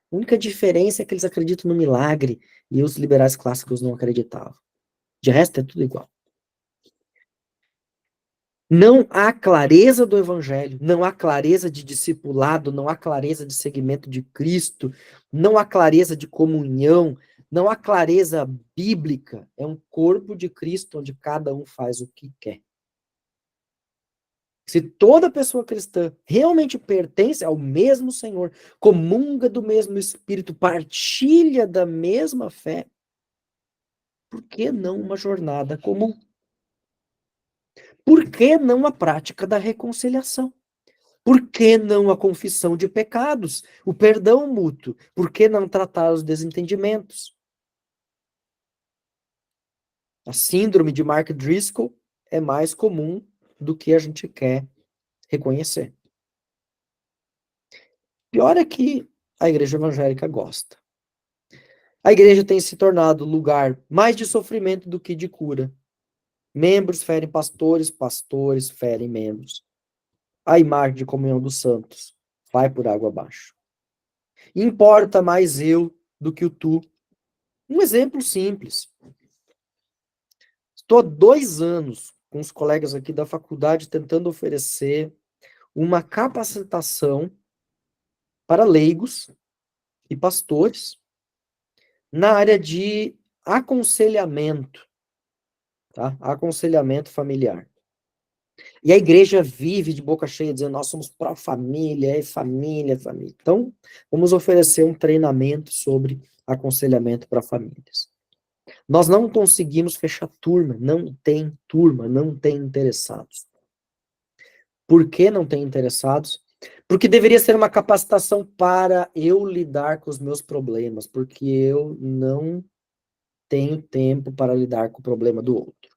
única diferença é que eles acreditam no milagre e os liberais clássicos não acreditavam. De resto é tudo igual. Não há clareza do evangelho, não há clareza de discipulado, não há clareza de seguimento de Cristo, não há clareza de comunhão, não há clareza bíblica. É um corpo de Cristo onde cada um faz o que quer. Se toda pessoa cristã realmente pertence ao mesmo Senhor, comunga do mesmo Espírito, partilha da mesma fé, por que não uma jornada comum? Por que não a prática da reconciliação? Por que não a confissão de pecados? O perdão mútuo? Por que não tratar os desentendimentos? A síndrome de Mark Driscoll é mais comum do que a gente quer reconhecer. Pior é que a igreja evangélica gosta. A igreja tem se tornado lugar mais de sofrimento do que de cura. Membros ferem pastores, pastores ferem membros. A imagem de comunhão dos santos vai por água abaixo. Importa mais eu do que o tu. Um exemplo simples. Estou há 2 anos com os colegas aqui da faculdade tentando oferecer uma capacitação para leigos e pastores na área de aconselhamento tá? Aconselhamento familiar. E a igreja vive de boca cheia, dizendo, nós somos pró-família, é família, família. Então, vamos oferecer um treinamento sobre aconselhamento para famílias. Nós não conseguimos fechar turma, não tem interessados. Por que não tem interessados? Porque deveria ser uma capacitação para eu lidar com os meus problemas, porque eu não tenho tempo para lidar com o problema do outro.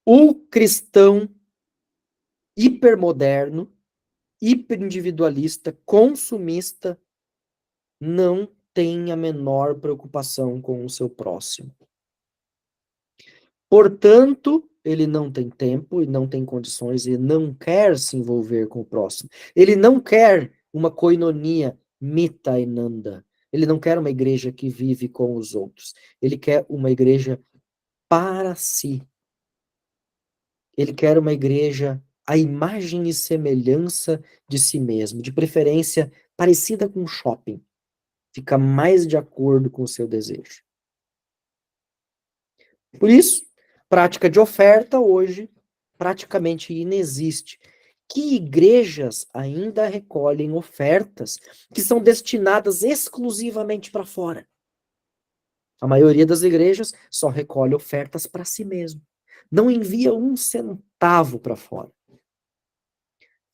O cristão hipermoderno, hiperindividualista, consumista, não tem a menor preocupação com o seu próximo. Portanto, ele não tem tempo e não tem condições e não quer se envolver com o próximo. Ele não quer uma koinonia mita e nanda. Ele não quer uma igreja que vive com os outros. Ele quer uma igreja para si. Ele quer uma igreja à imagem e semelhança de si mesmo, de preferência parecida com um shopping. Fica mais de acordo com o seu desejo. Por isso, prática de oferta hoje praticamente inexiste. Que igrejas ainda recolhem ofertas que são destinadas exclusivamente para fora? A maioria das igrejas só recolhe ofertas para si mesmo. Não envia um centavo para fora.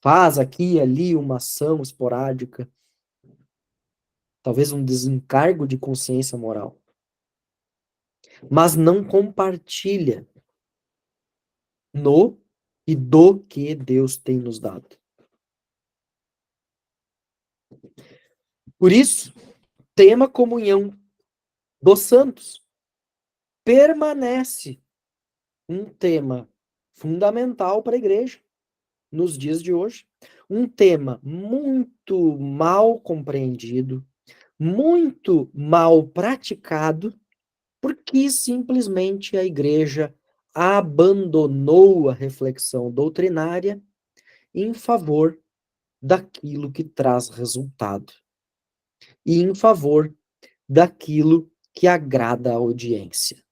Faz aqui e ali uma ação esporádica, talvez um desencargo de consciência moral, mas não compartilha no e do que Deus tem nos dado. Por isso, tema comunhão dos santos permanece um tema fundamental para a igreja nos dias de hoje, um tema muito mal compreendido, muito mal praticado, porque simplesmente a igreja abandonou a reflexão doutrinária em favor daquilo que traz resultado e em favor daquilo que agrada a audiência.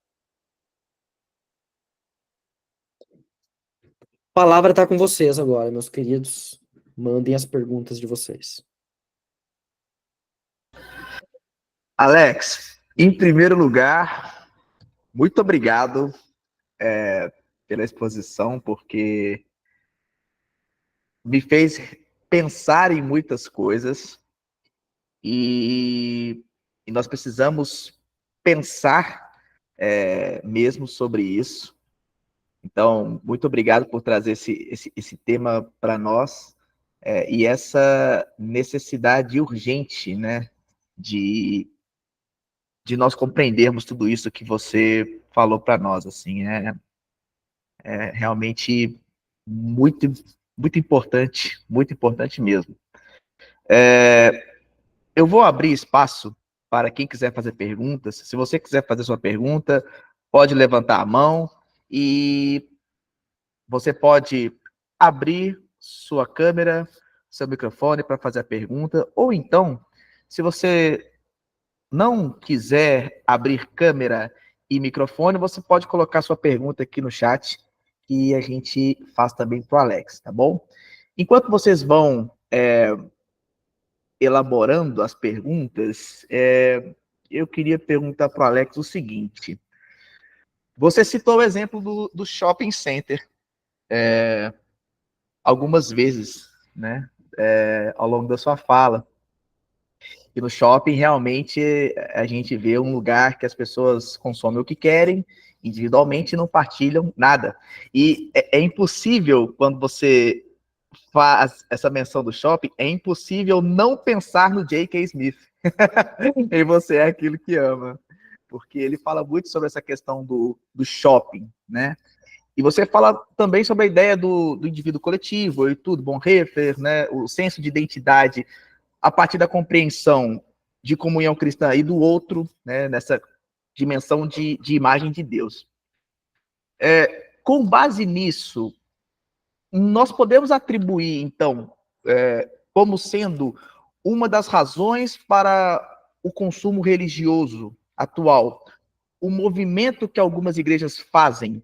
A palavra está com vocês agora, meus queridos. Mandem as perguntas de vocês. Alex, em primeiro lugar, muito obrigado pela exposição, porque me fez pensar em muitas coisas e nós precisamos pensar mesmo sobre isso. Então, muito obrigado por trazer esse tema para nós e essa necessidade urgente, né, de nós compreendermos tudo isso que você falou para nós. Assim, é realmente muito, muito importante mesmo. Eu vou abrir espaço para quem quiser fazer perguntas. Se você quiser fazer sua pergunta, pode levantar a mão e você pode abrir sua câmera, seu microfone para fazer a pergunta, ou então, se você não quiser abrir câmera e microfone, você pode colocar sua pergunta aqui no chat e a gente faz também para o Alex, tá bom? Enquanto vocês vão elaborando as perguntas, eu queria perguntar para o Alex o seguinte. Você citou o exemplo do shopping center algumas vezes, né, ao longo da sua fala. E no shopping, realmente, a gente vê um lugar que as pessoas consomem o que querem, individualmente, e não partilham nada. E é impossível, quando você faz essa menção do shopping, é impossível não pensar no J.K. Smith. E você é aquilo que ama. Porque ele fala muito sobre essa questão do shopping, né? E você fala também sobre a ideia do indivíduo coletivo e tudo, Bonhoeffer, né? O senso de identidade a partir da compreensão de comunhão cristã e do outro, né? Nessa dimensão de imagem de Deus. Com base nisso, nós podemos atribuir, então, como sendo uma das razões para o consumo religioso atual, o movimento que algumas igrejas fazem,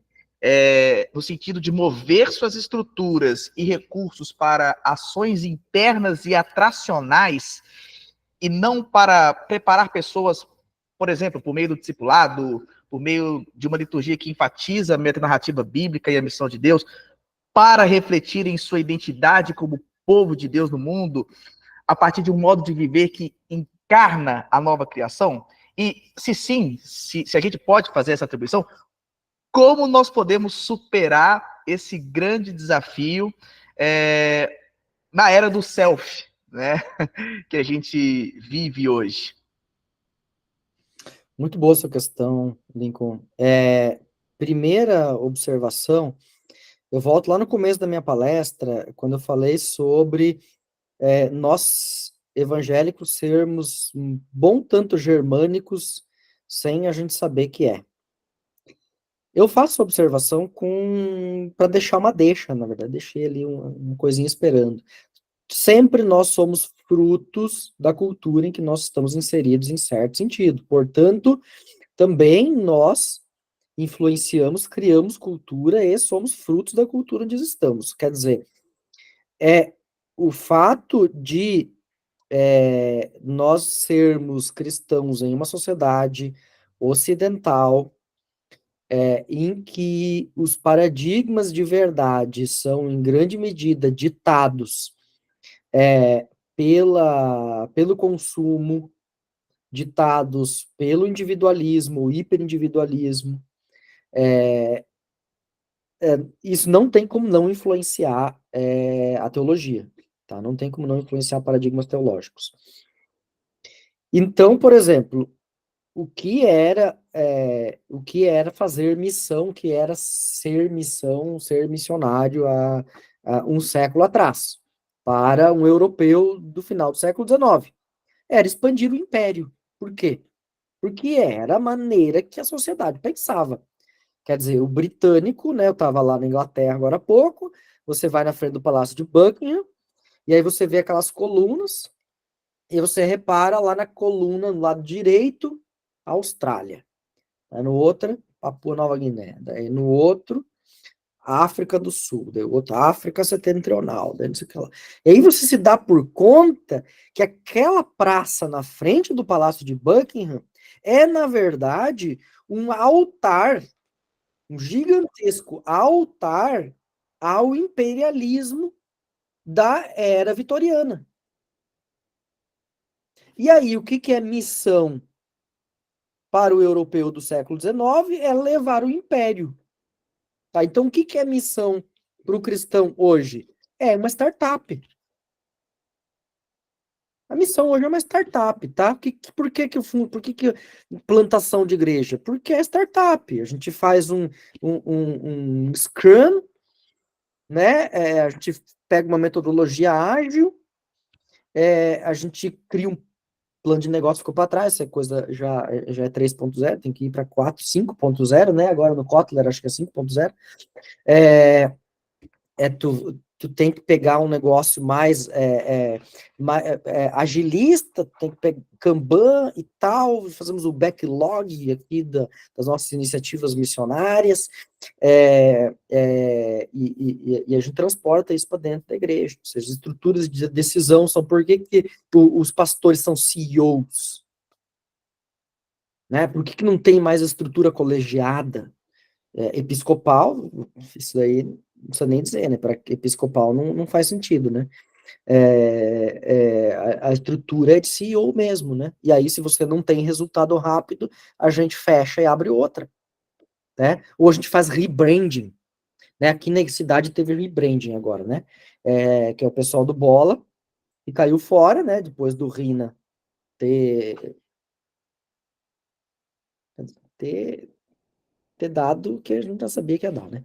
no sentido de mover suas estruturas e recursos para ações internas e atracionais, e não para preparar pessoas, por exemplo, por meio do discipulado, por meio de uma liturgia que enfatiza a metanarrativa bíblica e a missão de Deus, para refletirem sua identidade como povo de Deus no mundo, a partir de um modo de viver que encarna a nova criação? E se sim, se a gente pode fazer essa atribuição, como nós podemos superar esse grande desafio na era do self, né, que a gente vive hoje? Muito boa essa questão, Lincoln. Primeira observação, eu volto lá no começo da minha palestra, quando eu falei sobre nós, evangélicos, sermos um bom tanto germânicos sem a gente saber que é. Eu faço observação para deixar uma deixa, na verdade, deixei ali uma coisinha esperando. Sempre nós somos frutos da cultura em que nós estamos inseridos em certo sentido. Portanto, também nós influenciamos, criamos cultura e somos frutos da cultura onde estamos. Quer dizer, o fato de nós sermos cristãos em uma sociedade ocidental, em que os paradigmas de verdade são, em grande medida, ditados pelo consumo, ditados pelo individualismo, hiperindividualismo, isso não tem como não influenciar a teologia, tá? Não tem como não influenciar paradigmas teológicos. Então, por exemplo, o que era fazer missão, o que era ser missão, ser missionário há um século atrás, para um europeu do final do século XIX? Era expandir o império. Por quê? Porque era a maneira que a sociedade pensava. Quer dizer, o britânico, né? Eu estava lá na Inglaterra agora há pouco, você vai na frente do Palácio de Buckingham, e aí você vê aquelas colunas, e você repara lá na coluna, no lado direito, Austrália. Aí no outro, Papua Nova Guiné. Daí no outro, África do Sul. Daí o outro, África Setentrional. Daí não sei o que lá. E aí você se dá por conta que aquela praça na frente do Palácio de Buckingham é, na verdade, um altar, um gigantesco altar ao imperialismo da era vitoriana. E aí, o que é missão para o europeu do século XIX? É levar o império. Tá? Então, o que é missão para o cristão hoje? É uma startup. A missão hoje é uma startup, tá? Por que plantação de igreja? Porque é startup. A gente faz um Scrum, né? A gente pega uma metodologia ágil, a gente cria um plano de negócio, ficou para trás, essa coisa já é 3.0, tem que ir para 4, 5.0, né? Agora no Kotler, acho que é 5.0. Tu tem que pegar um negócio mais agilista, tem que pegar Kanban e tal, fazemos o backlog aqui das nossas iniciativas missionárias, e a gente transporta isso para dentro da igreja, ou seja, as estruturas de decisão são por que os pastores são CEOs, né? Por que não tem mais a estrutura colegiada, episcopal? Isso daí não precisa nem dizer, né? Para episcopal não faz sentido, né? A estrutura é de CEO mesmo, né? E aí, se você não tem resultado rápido, a gente fecha e abre outra, né? Ou a gente faz rebranding, né? Aqui na cidade teve rebranding agora, né? Que é o pessoal do Bola, e caiu fora, né? Depois do Rina ter, ter, ter dado o que a gente já sabia que ia dar, né?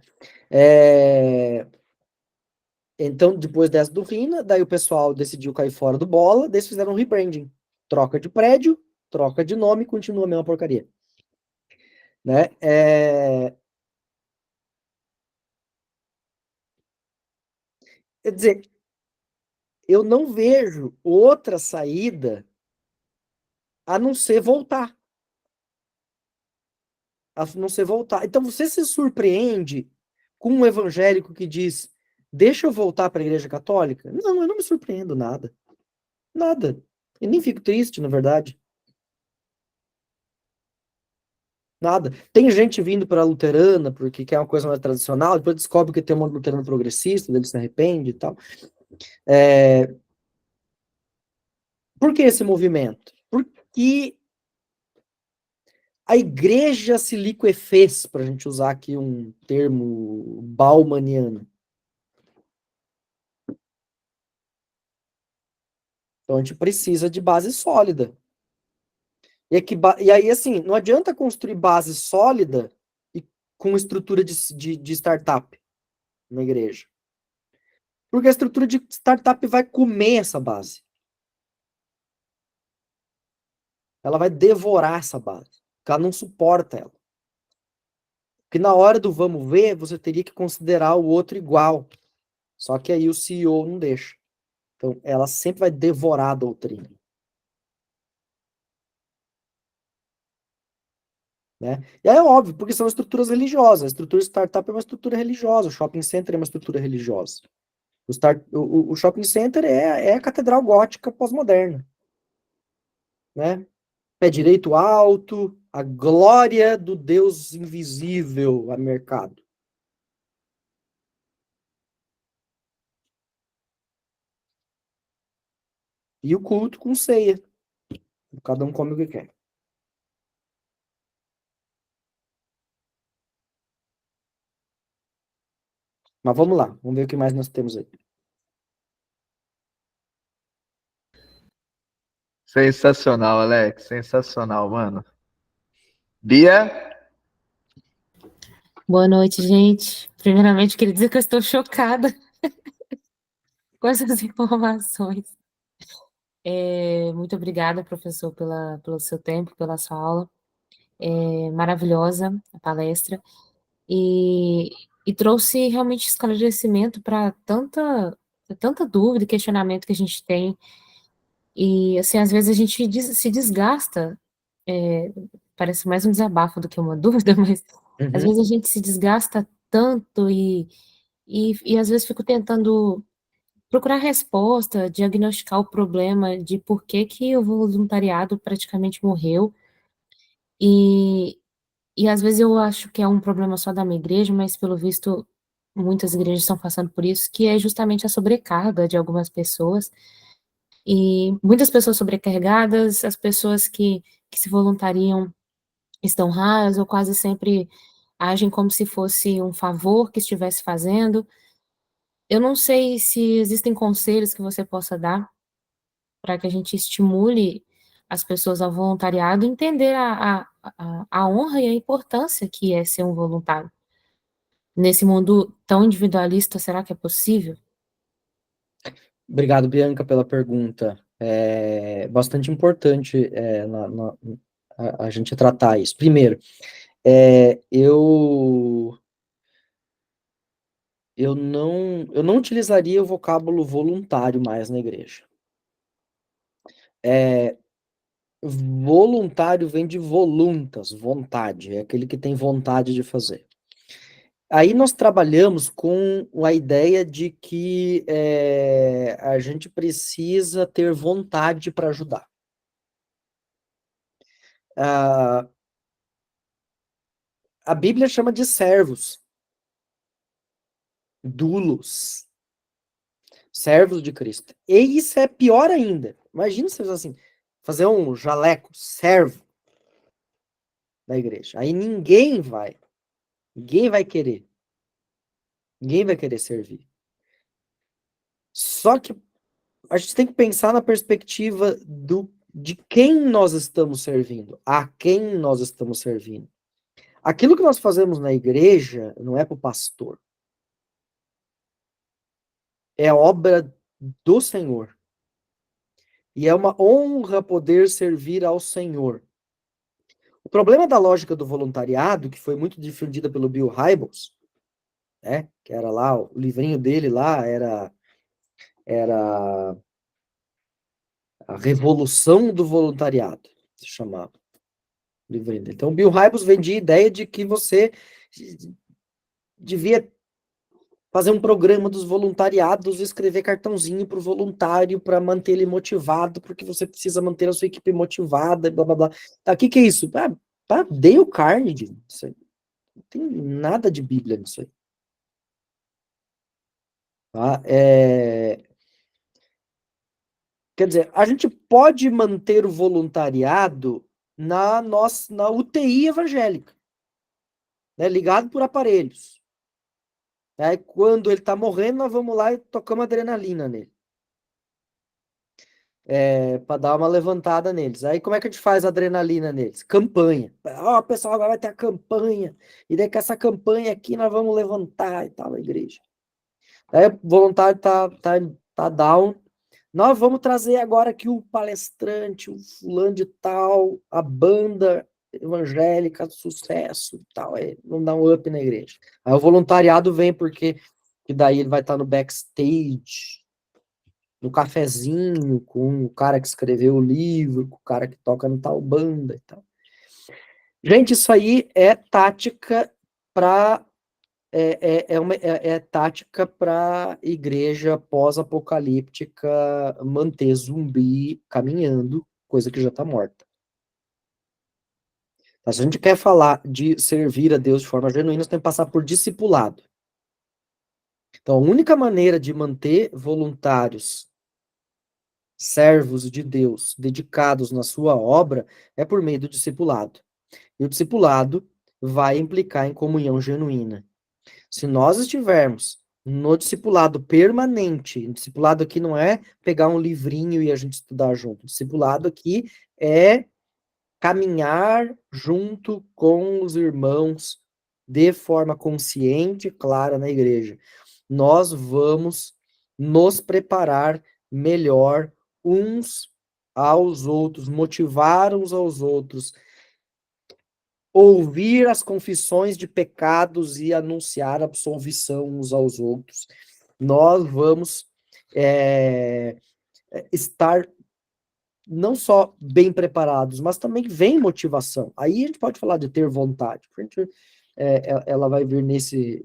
Então, depois dessa do Rina, daí o pessoal decidiu cair fora do Bola, daí eles fizeram um rebranding. Troca de prédio, troca de nome, continua a mesma porcaria. Né? Quer dizer, eu não vejo outra saída a não ser voltar. a não ser voltar. Então você se surpreende com um evangélico que diz: deixa eu voltar para a Igreja Católica? Não, eu não me surpreendo nada. Nada. E nem fico triste, na verdade. Nada. Tem gente vindo para a luterana porque quer uma coisa mais tradicional, depois descobre que tem uma luterana progressista, ele se arrepende e tal. Por que esse movimento? Porque a igreja se liquefez, para a gente usar aqui um termo baumaniano. Então a gente precisa de base sólida. E aí, assim, não adianta construir base sólida e com estrutura de startup na igreja. Porque a estrutura de startup vai comer essa base. Ela vai devorar essa base. Porque ela não suporta ela. Porque na hora do vamos ver, você teria que considerar o outro igual. Só que aí o CEO não deixa. Então, ela sempre vai devorar a doutrina. Né? E aí é óbvio, porque são estruturas religiosas. A estrutura startup é uma estrutura religiosa. O shopping center é uma estrutura religiosa. O shopping center é a catedral gótica pós-moderna. Né? Pé direito alto, a glória do Deus invisível a mercado. E o culto com ceia. Cada um come o que quer. Mas vamos lá, vamos ver o que mais nós temos aí. Sensacional, Alex. Sensacional, mano. Bia? Boa noite, gente. Primeiramente, queria dizer que eu estou chocada com essas informações. Muito obrigada, professor, pelo seu tempo, pela sua aula. Maravilhosa a palestra. E trouxe realmente esclarecimento para tanta dúvida e questionamento que a gente tem. E, assim, às vezes a gente se desgasta. Parece mais um desabafo do que uma dúvida, mas às vezes a gente se desgasta tanto e às vezes fico tentando procurar resposta, diagnosticar o problema de por que que o voluntariado praticamente morreu, e às vezes eu acho que é um problema só da minha igreja, mas pelo visto muitas igrejas estão passando por isso, que é justamente a sobrecarga de algumas pessoas, e muitas pessoas sobrecarregadas, as pessoas que se voluntariam estão raras ou quase sempre agem como se fosse um favor que estivesse fazendo. Eu não sei se existem conselhos que você possa dar para que a gente estimule as pessoas ao voluntariado e entender a honra e a importância que é ser um voluntário. Nesse mundo tão individualista, será que é possível? Obrigado, Bianca, pela pergunta. É bastante importante a gente tratar isso. Primeiro, eu não utilizaria o vocábulo voluntário mais na igreja. Voluntário vem de voluntas, vontade, é aquele que tem vontade de fazer. Aí nós trabalhamos com a ideia de que a gente precisa ter vontade para ajudar. A Bíblia chama de servos, doulos, servos de Cristo. E isso é pior ainda. Imagina você assim, fazer um jaleco, servo da igreja. Aí ninguém vai querer. Ninguém vai querer servir. Só que a gente tem que pensar na perspectiva de quem nós estamos servindo, a quem nós estamos servindo. Aquilo que nós fazemos na igreja não é para o pastor. É obra do Senhor. E é uma honra poder servir ao Senhor. O problema da lógica do voluntariado, que foi muito difundida pelo Bill Hybels, né, que era lá, o livrinho dele lá era a revolução do voluntariado, se chamava. livrinho dele. Então, o Bill Hybels vendia a ideia de que você devia fazer um programa dos voluntariados, escrever cartãozinho para o voluntário para manter ele motivado, porque você precisa manter a sua equipe motivada, blá blá blá. Tá, o que que é isso? Dale Carnegie. Isso aí. Não tem nada de Bíblia nisso aí. Tá? Quer dizer, a gente pode manter o voluntariado na UTI evangélica, né, ligado por aparelhos. Aí, quando ele está morrendo, nós vamos lá e tocamos adrenalina nele. Para dar uma levantada neles. Aí, como é que a gente faz adrenalina neles? Campanha. Ó, pessoal, agora vai ter a campanha. E daí, com essa campanha aqui, nós vamos levantar e tal, a igreja. Aí, o voluntário tá down. Nós vamos trazer agora aqui o palestrante, o fulano de tal, a banda evangélica de sucesso e tal. Aí, vamos dar um up na igreja. Aí, o voluntariado vem porque que daí ele vai estar no backstage, no cafezinho, com o cara que escreveu o livro, com o cara que toca no tal banda e tal. Gente, isso aí é tática para tática para igreja pós-apocalíptica manter zumbi caminhando, coisa que já está morta. Tá? Se a gente quer falar de servir a Deus de forma genuína, nós temos que passar por discipulado. Então, a única maneira de manter voluntários, servos de Deus, dedicados na sua obra, é por meio do discipulado. E o discipulado vai implicar em comunhão genuína. Se nós estivermos no discipulado permanente, discipulado aqui não é pegar um livrinho e a gente estudar junto, discipulado aqui é caminhar junto com os irmãos de forma consciente e clara na igreja. Nós vamos nos preparar melhor uns aos outros, motivar uns aos outros, ouvir as confissões de pecados e anunciar absolvição uns aos outros. Nós vamos estar não só bem preparados, mas também vem motivação. Aí a gente pode falar de ter vontade. Ela vai vir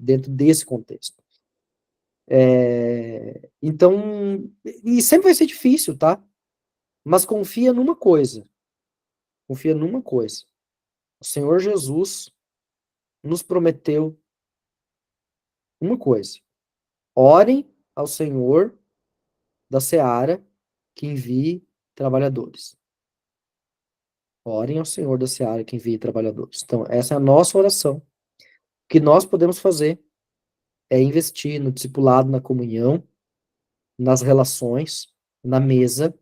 dentro desse contexto. Então, e sempre vai ser difícil, tá? Mas confia numa coisa. Confia numa coisa. O Senhor Jesus nos prometeu uma coisa. Orem ao Senhor da seara que envie trabalhadores. Orem ao Senhor da seara que envie trabalhadores. Então, essa é a nossa oração. O que nós podemos fazer é investir no discipulado, na comunhão, nas relações, na mesa,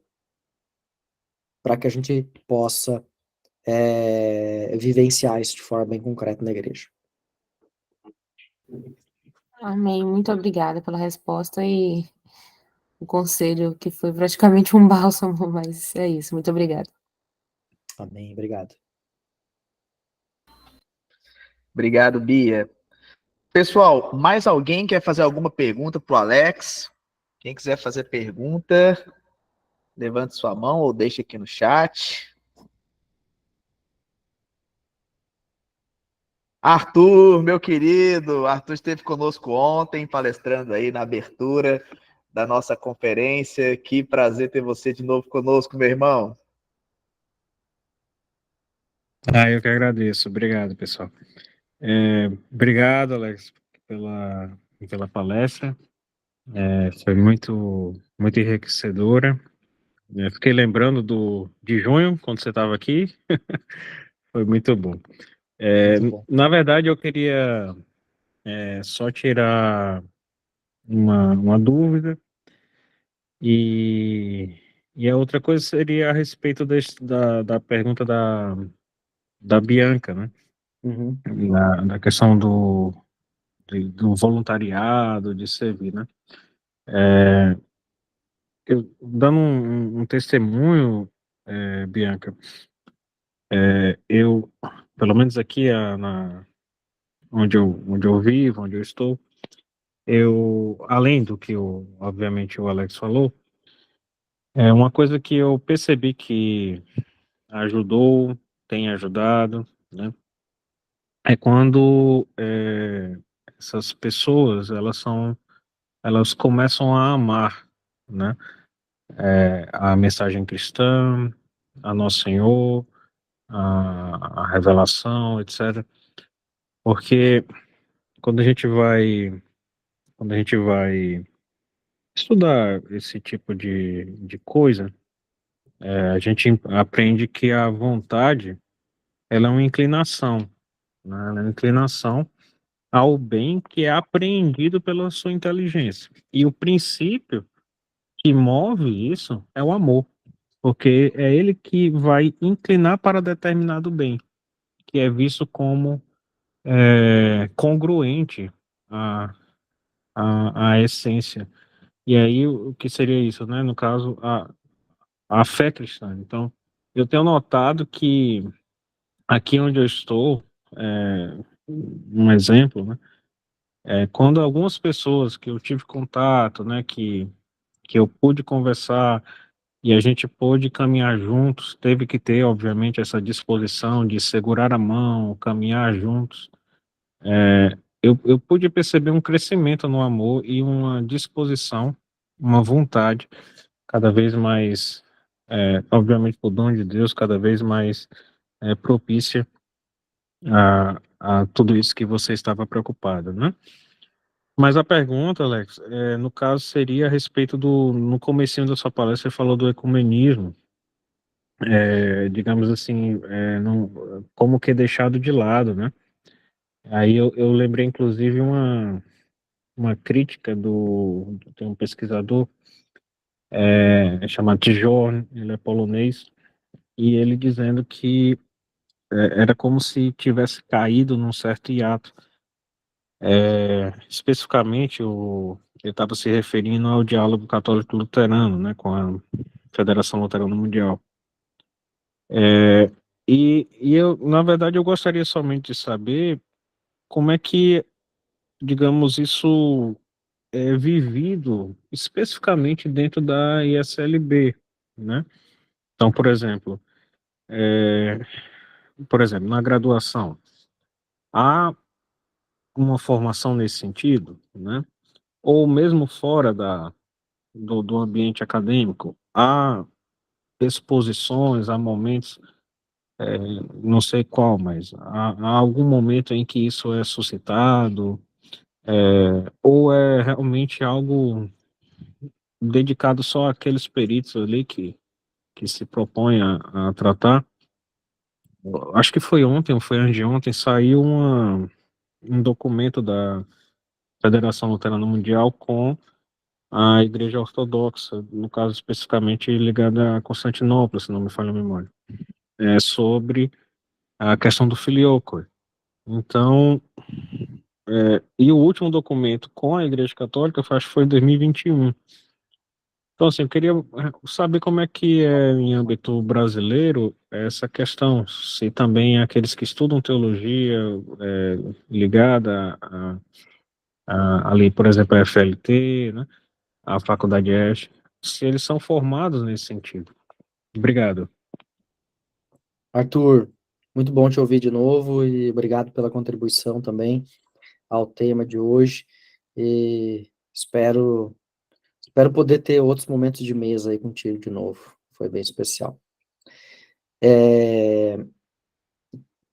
para que a gente possa vivenciar isso de forma bem concreta na igreja. Amém. Muito obrigada pela resposta e o conselho que foi praticamente um bálsamo, mas é isso. Muito obrigada. Amém. Obrigado. Obrigado, Bia. Pessoal, mais alguém quer fazer alguma pergunta para o Alex? Quem quiser fazer pergunta, levante sua mão ou deixe aqui no chat. Arthur, meu querido, Arthur esteve conosco ontem, palestrando aí na abertura da nossa conferência. Que prazer ter você de novo conosco, meu irmão. Eu que agradeço. Obrigado, pessoal. Obrigado, Alex, pela palestra. Foi muito enriquecedora. Fiquei lembrando de junho, quando você estava aqui. Foi muito bom. Muito bom. Na verdade, eu queria só tirar uma dúvida. E a outra coisa seria a respeito da pergunta da Bianca, né? Uhum. Da questão do voluntariado, de servir, né? Eu, dando um testemunho, Bianca, eu, pelo menos aqui onde eu vivo, onde eu estou, além do que, obviamente, o Alex falou, uma coisa que eu percebi que ajudou tem ajudado, né? É quando essas pessoas, elas começam a amar, né? A mensagem cristã, a Nosso Senhor, a revelação, etc. Porque quando a gente vai, quando a gente vai estudar esse tipo de coisa, a gente aprende que a vontade, ela é uma inclinação, né? Ela é uma inclinação ao bem que é apreendido pela sua inteligência. E o princípio que move isso é o amor, porque é ele que vai inclinar para determinado bem, que é visto como congruente à, à essência. E aí, o que seria isso, né? No caso, a fé cristã. Então, eu tenho notado que aqui onde eu estou, um exemplo, né? Quando algumas pessoas que eu tive contato, né, que eu pude conversar e a gente pôde caminhar juntos, teve que ter, obviamente, essa disposição de segurar a mão, caminhar juntos. Eu pude perceber um crescimento no amor e uma disposição, uma vontade cada vez mais, obviamente, por dom de Deus, cada vez mais propícia a tudo isso que você estava preocupado, né? Mas a pergunta, Alex, no caso seria a respeito no comecinho da sua palestra, você falou do ecumenismo, digamos assim, como que é deixado de lado, né? Aí eu lembrei, inclusive, uma crítica tem um pesquisador chamado Tijor, ele é polonês, e ele dizendo que era como se tivesse caído num certo hiato. Especificamente, ele estava se referindo ao diálogo católico luterano, né, com a Federação Luterana Mundial. E eu, na verdade, eu gostaria somente de saber como é que, digamos, isso é vivido especificamente dentro da ISLB, né? Então, por exemplo, na graduação, há uma formação nesse sentido, né? Ou mesmo fora do ambiente acadêmico, há exposições, há momentos, não sei qual, mas há algum momento em que isso é suscitado, ou é realmente algo dedicado só àqueles peritos ali que se propõem a tratar. Acho que foi ontem, ou foi anteontem, saiu um documento da Federação Luterana Mundial com a Igreja Ortodoxa, no caso especificamente ligada a Constantinopla, se não me falha a memória, sobre a questão do filioque. Então, e o último documento com a Igreja Católica, acho que foi em 2021. Então, assim, eu queria saber como é que é em âmbito brasileiro essa questão, se também aqueles que estudam teologia ligada ali, por exemplo, a FLT, né, a Faculdade EST, se eles são formados nesse sentido. Obrigado. Arthur, muito bom te ouvir de novo e obrigado pela contribuição também ao tema de hoje. E espero poder ter outros momentos de mesa aí contigo de novo. Foi bem especial.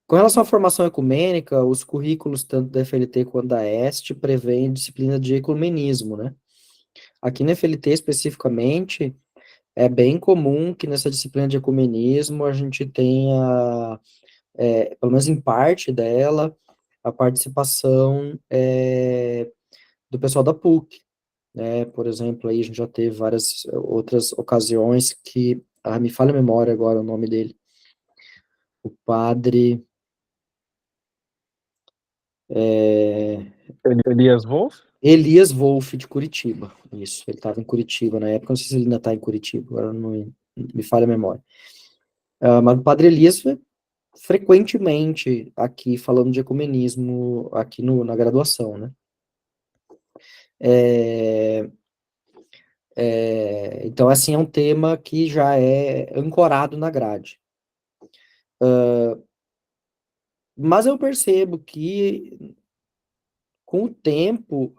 Com relação à formação ecumênica, os currículos tanto da FLT quanto da EST prevêem disciplina de ecumenismo, né? Aqui na FLT especificamente, é bem comum que nessa disciplina de ecumenismo a gente tenha, pelo menos em parte dela, a participação do pessoal da PUC, né? Por exemplo, aí a gente já teve várias outras ocasiões que, me falha a memória agora o nome dele, o padre... Elias Wolff? Elias Wolff, de Curitiba. Isso, ele estava em Curitiba na época, não sei se ele ainda está em Curitiba, agora não me falha a memória. Mas o Padre Elias foi frequentemente aqui falando de ecumenismo, aqui na graduação, né? Então, assim, é um tema que já é ancorado na grade. Mas eu percebo que, com o tempo,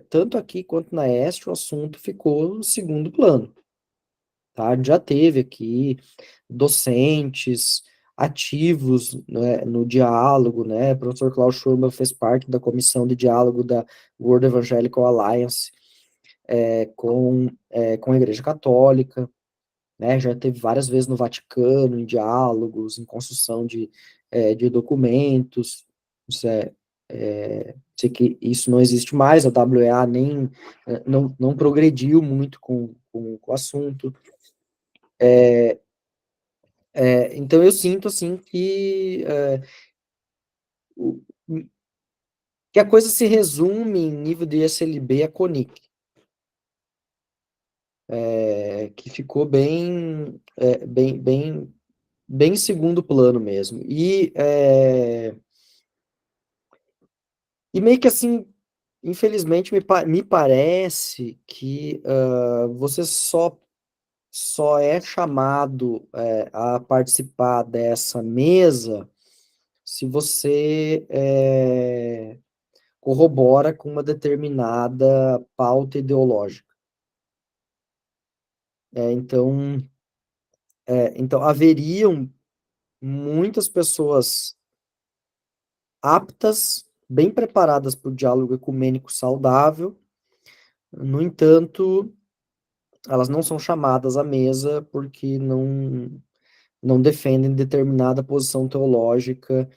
tanto aqui quanto na EST, o assunto ficou no segundo plano. Tá? A gente já teve aqui docentes ativos, né, no diálogo, né? O professor Klaus Schurman fez parte da comissão de diálogo da World Evangelical Alliance com a Igreja Católica, né? Já teve várias vezes no Vaticano, em diálogos, em construção de documentos. Isso sei que isso não existe mais, a WEA nem não progrediu muito com o assunto. Então eu sinto assim que a coisa se resume em nível de SLB a CONIC, que ficou bem em segundo plano mesmo. E meio que assim, infelizmente, me parece que você só é chamado a participar dessa mesa se você corrobora com uma determinada pauta ideológica. Então haveriam muitas pessoas aptas, bem preparadas para o diálogo ecumênico saudável. No entanto, elas não são chamadas à mesa porque não defendem determinada posição teológica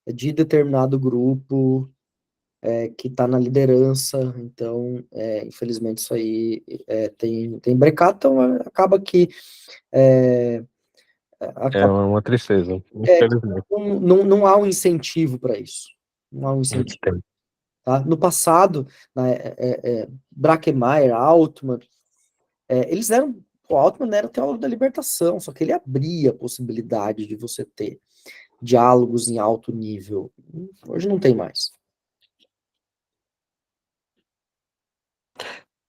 de determinado grupo que está na liderança. Então, infelizmente, isso aí tem brecado, então acaba que É uma tristeza, infelizmente. não há um incentivo para isso. Não há um incentivo. Tá? No passado, Brackemeier, Altman, eles eram. O Altman era teólogo da libertação, só que ele abria a possibilidade de você ter diálogos em alto nível. Hoje não tem mais.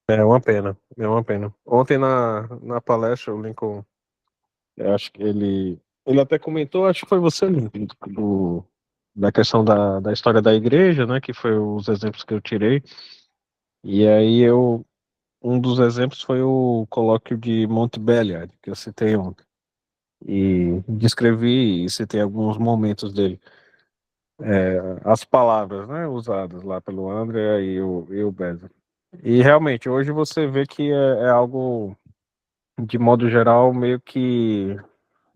É uma pena, é uma pena. Ontem na palestra, o Lincoln, eu acho que ele até comentou, acho que foi você, Lincoln, da questão da história da igreja, né, que foi os exemplos que eu tirei. E aí um dos exemplos foi o colóquio de Montbéliard, que eu citei ontem. E descrevi e citei alguns momentos dele. As palavras, né, usadas lá pelo André e o Bezer. E realmente, hoje você vê que é algo, de modo geral, meio que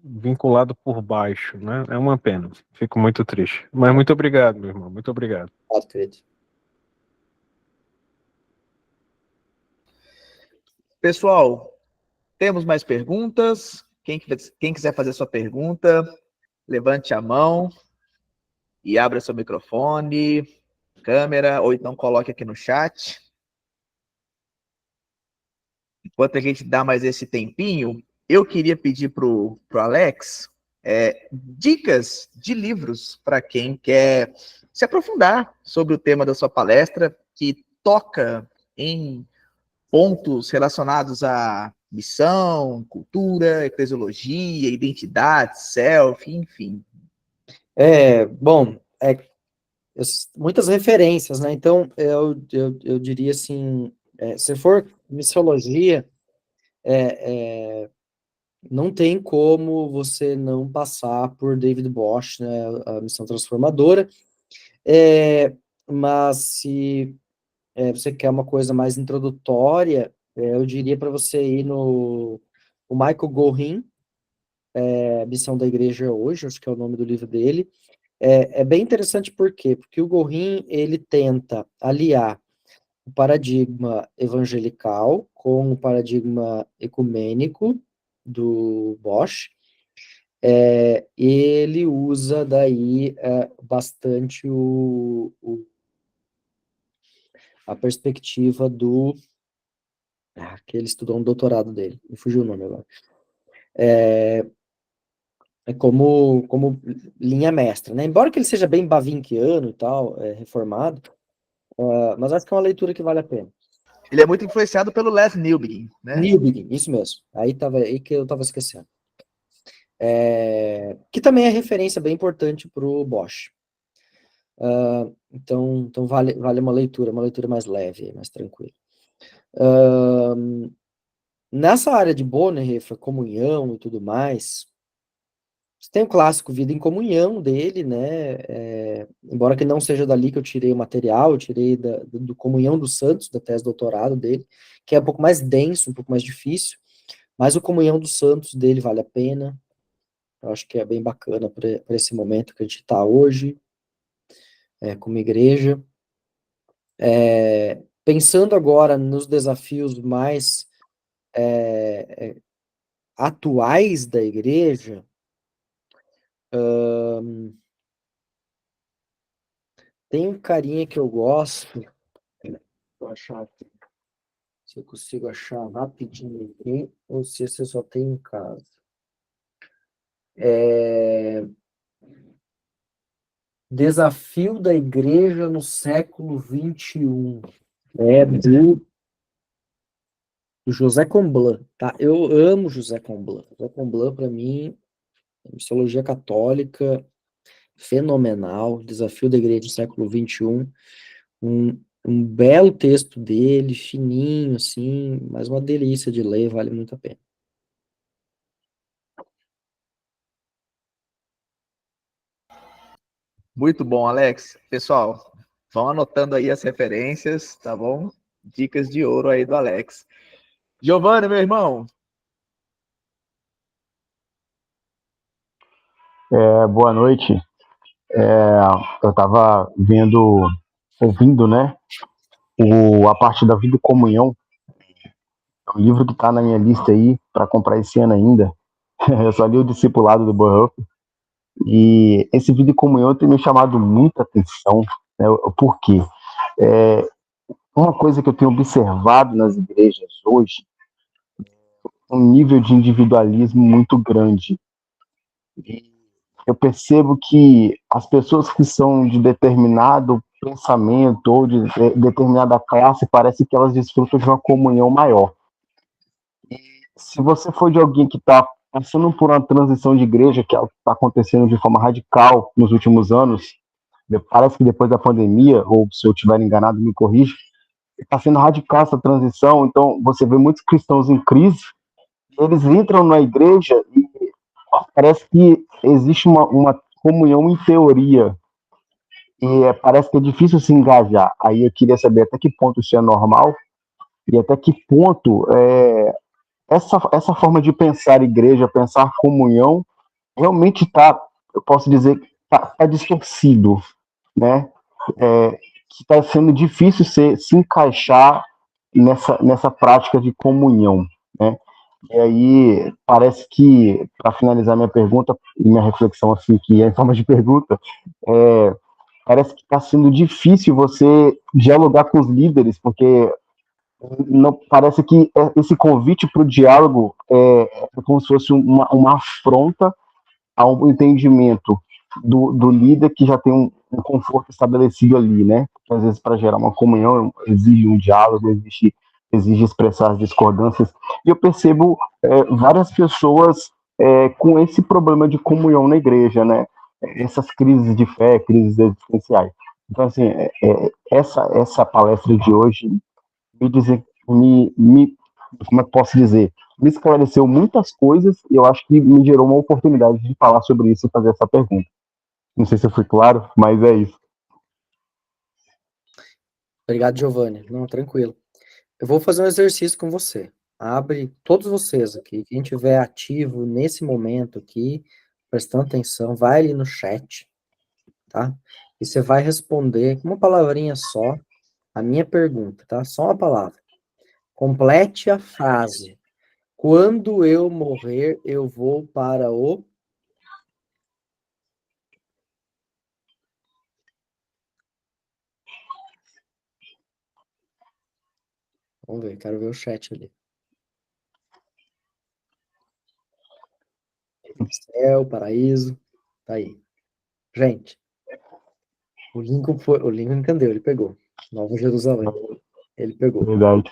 vinculado por baixo, né? É uma pena. Fico muito triste. Mas muito obrigado, meu irmão. Muito obrigado. Querido. Pessoal, temos mais perguntas? Quem quiser fazer sua pergunta, levante a mão e abra seu microfone, câmera, ou então coloque aqui no chat. Enquanto a gente dá mais esse tempinho, eu queria pedir pro Alex dicas de livros para quem quer se aprofundar sobre o tema da sua palestra, que toca em pontos relacionados à missão, cultura, eclesiologia, identidade, self, enfim. Bom, muitas referências, né? Então, eu diria assim, se for missiologia, não tem como você não passar por David Bosch, né? A missão transformadora. Mas se você quer uma coisa mais introdutória, eu diria para você ir no o Michael Gorin, Missão da Igreja Hoje, acho que é o nome do livro dele. É bem interessante por quê? Porque o Gorin, ele tenta aliar o paradigma evangelical com o paradigma ecumênico do Bosch, e ele usa daí bastante a perspectiva que ele estudou no doutorado dele, me fugiu o nome agora. Como linha mestra, né? Embora que ele seja bem bavinquiano e tal, reformado, mas acho que é uma leitura que vale a pena. Ele é muito influenciado pelo Les Newbigin, né? Newbigin, isso mesmo. Aí que eu estava esquecendo. que também é referência bem importante para o Bosch. Então vale uma leitura mais leve, mais tranquila. Nessa área de Bonhoeffer, comunhão e tudo mais, você tem o clássico Vida em Comunhão dele, né? Embora que não seja dali que eu tirei o material, eu tirei do Comunhão dos Santos, da tese de doutorado dele, que é um pouco mais denso, um pouco mais difícil, mas o Comunhão dos Santos dele vale a pena. Eu acho que é bem bacana para esse momento que a gente está hoje, como igreja. Pensando agora nos desafios mais atuais da igreja, tem um carinha que eu gosto, vou achar aqui, se eu consigo achar rapidinho aqui, ou se você só tem em casa. Desafio da igreja no século XXI. Do José Comblan, tá? Eu amo José Comblan. José Comblan, para mim, missologia católica, fenomenal. Desafio da igreja do século XXI. Um belo texto dele, fininho, assim, mas uma delícia de ler, vale muito a pena. Muito bom, Alex. Pessoal, vão anotando aí as referências, tá bom? Dicas de ouro aí do Alex. Giovanni, meu irmão. Boa noite. Eu estava ouvindo, né, a parte da vida e comunhão. É um livro que está na minha lista aí para comprar esse ano ainda. Eu só li o Discipulado do Bonhoeffer. E esse vida e comunhão tem me chamado muita atenção, né? Por quê? Uma coisa que eu tenho observado nas igrejas hoje, um nível de individualismo muito grande. E eu percebo que as pessoas que são de determinado pensamento ou de determinada classe, parece que elas desfrutam de uma comunhão maior. E se você for de alguém que está passando por uma transição de igreja, que é o que está acontecendo de forma radical nos últimos anos, parece que depois da pandemia, ou se eu estiver enganado, me corrija, está sendo radical essa transição, então você vê muitos cristãos em crise, eles entram na igreja e parece que existe uma comunhão em teoria, e parece que é difícil se engajar. Aí eu queria saber até que ponto isso é normal, e até que ponto essa forma de pensar igreja, pensar comunhão, realmente está, eu posso dizer, tá distorcido, né? Que está sendo difícil se encaixar nessa prática de comunhão, né? E aí, parece que, para finalizar minha pergunta, e minha reflexão, assim, que é em forma de pergunta, parece que está sendo difícil você dialogar com os líderes, porque não parece que esse convite para o diálogo é como se fosse uma afronta ao entendimento do líder que já tem um conforto estabelecido ali, né? Porque, às vezes, para gerar uma comunhão, exige um diálogo, exige expressar as discordâncias. E eu percebo várias pessoas com esse problema de comunhão na igreja, né? Essas crises de fé, crises existenciais. Então, assim, essa palestra de hoje como é que posso dizer? Me esclareceu muitas coisas e eu acho que me gerou uma oportunidade de falar sobre isso e fazer essa pergunta. Não sei se eu fui claro, mas é isso. Obrigado, Giovanni. Não, tranquilo. Eu vou fazer um exercício com você. Abre todos vocês aqui, quem estiver ativo nesse momento aqui, prestando atenção, vai ali no chat, tá? E você vai responder com uma palavrinha só a minha pergunta, tá? Só uma palavra. Complete a frase. Quando eu morrer, eu vou para o... Vamos ver, quero ver o chat ali. Céu, paraíso, tá aí. Gente, o Lincoln entendeu, ele pegou. Nova Jerusalém, ele pegou. Verdade.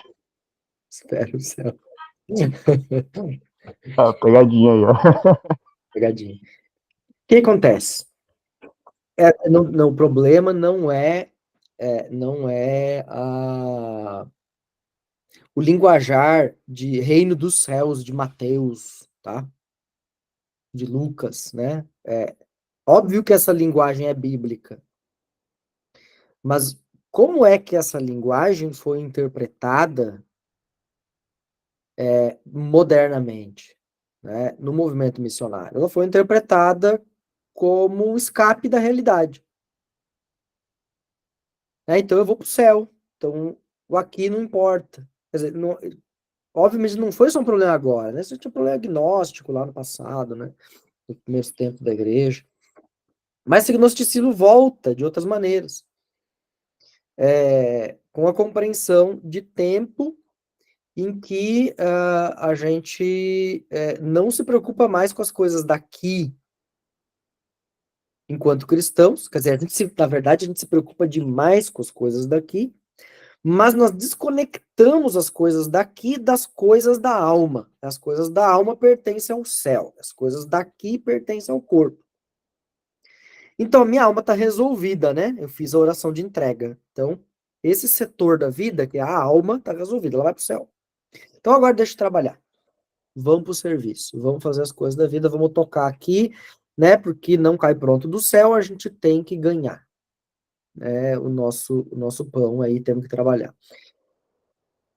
Espero o céu. Pegadinha aí, ó. Pegadinha. O que acontece? Não, o problema não é o linguajar de reino dos céus de Mateus, tá? De Lucas, né? Óbvio que essa linguagem é bíblica, mas como é que essa linguagem foi interpretada modernamente, né, no movimento missionário? Ela foi interpretada como um escape da realidade. Então eu vou para o céu, então o aqui não importa. Quer dizer, obviamente não foi só um problema agora, né? Isso tinha um problema agnóstico lá no passado, né? No começo tempo da igreja. Mas esse gnosticismo volta de outras maneiras. Com a compreensão de tempo em que a gente não se preocupa mais com as coisas daqui enquanto cristãos, quer dizer, na verdade a gente se preocupa demais com as coisas daqui, mas nós desconectamos as coisas daqui das coisas da alma. As coisas da alma pertencem ao céu, as coisas daqui pertencem ao corpo. Então, a minha alma está resolvida, né? Eu fiz a oração de entrega. Então, esse setor da vida, que é a alma, está resolvida, ela vai para o céu. Então, agora deixa eu trabalhar. Vamos para o serviço, vamos fazer as coisas da vida, vamos tocar aqui, né? Porque não cai pronto do céu, a gente tem que ganhar. O nosso pão aí, temos que trabalhar.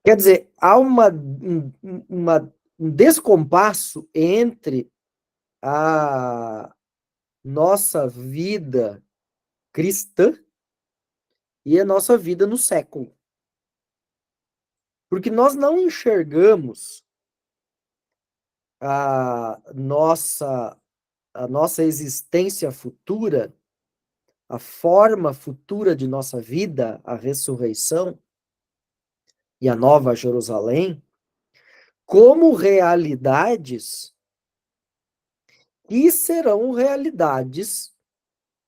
Quer dizer, há um descompasso entre a nossa vida cristã e a nossa vida no século. Porque nós não enxergamos a nossa existência futura, a forma futura de nossa vida, a ressurreição e a Nova Jerusalém, como realidades que serão realidades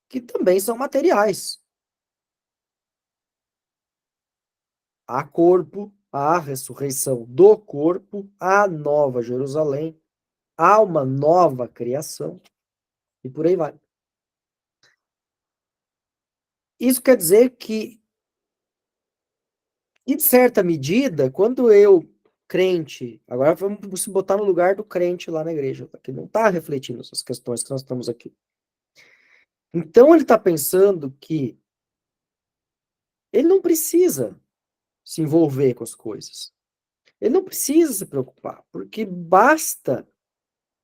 que também são materiais. Há corpo, há ressurreição do corpo, há Nova Jerusalém, há uma nova criação, e por aí vai. Isso quer dizer que, em certa medida, quando eu, crente, agora vamos se botar no lugar do crente lá na igreja, que não está refletindo essas questões que nós estamos aqui. Então ele está pensando que ele não precisa se envolver com as coisas. Ele não precisa se preocupar, porque basta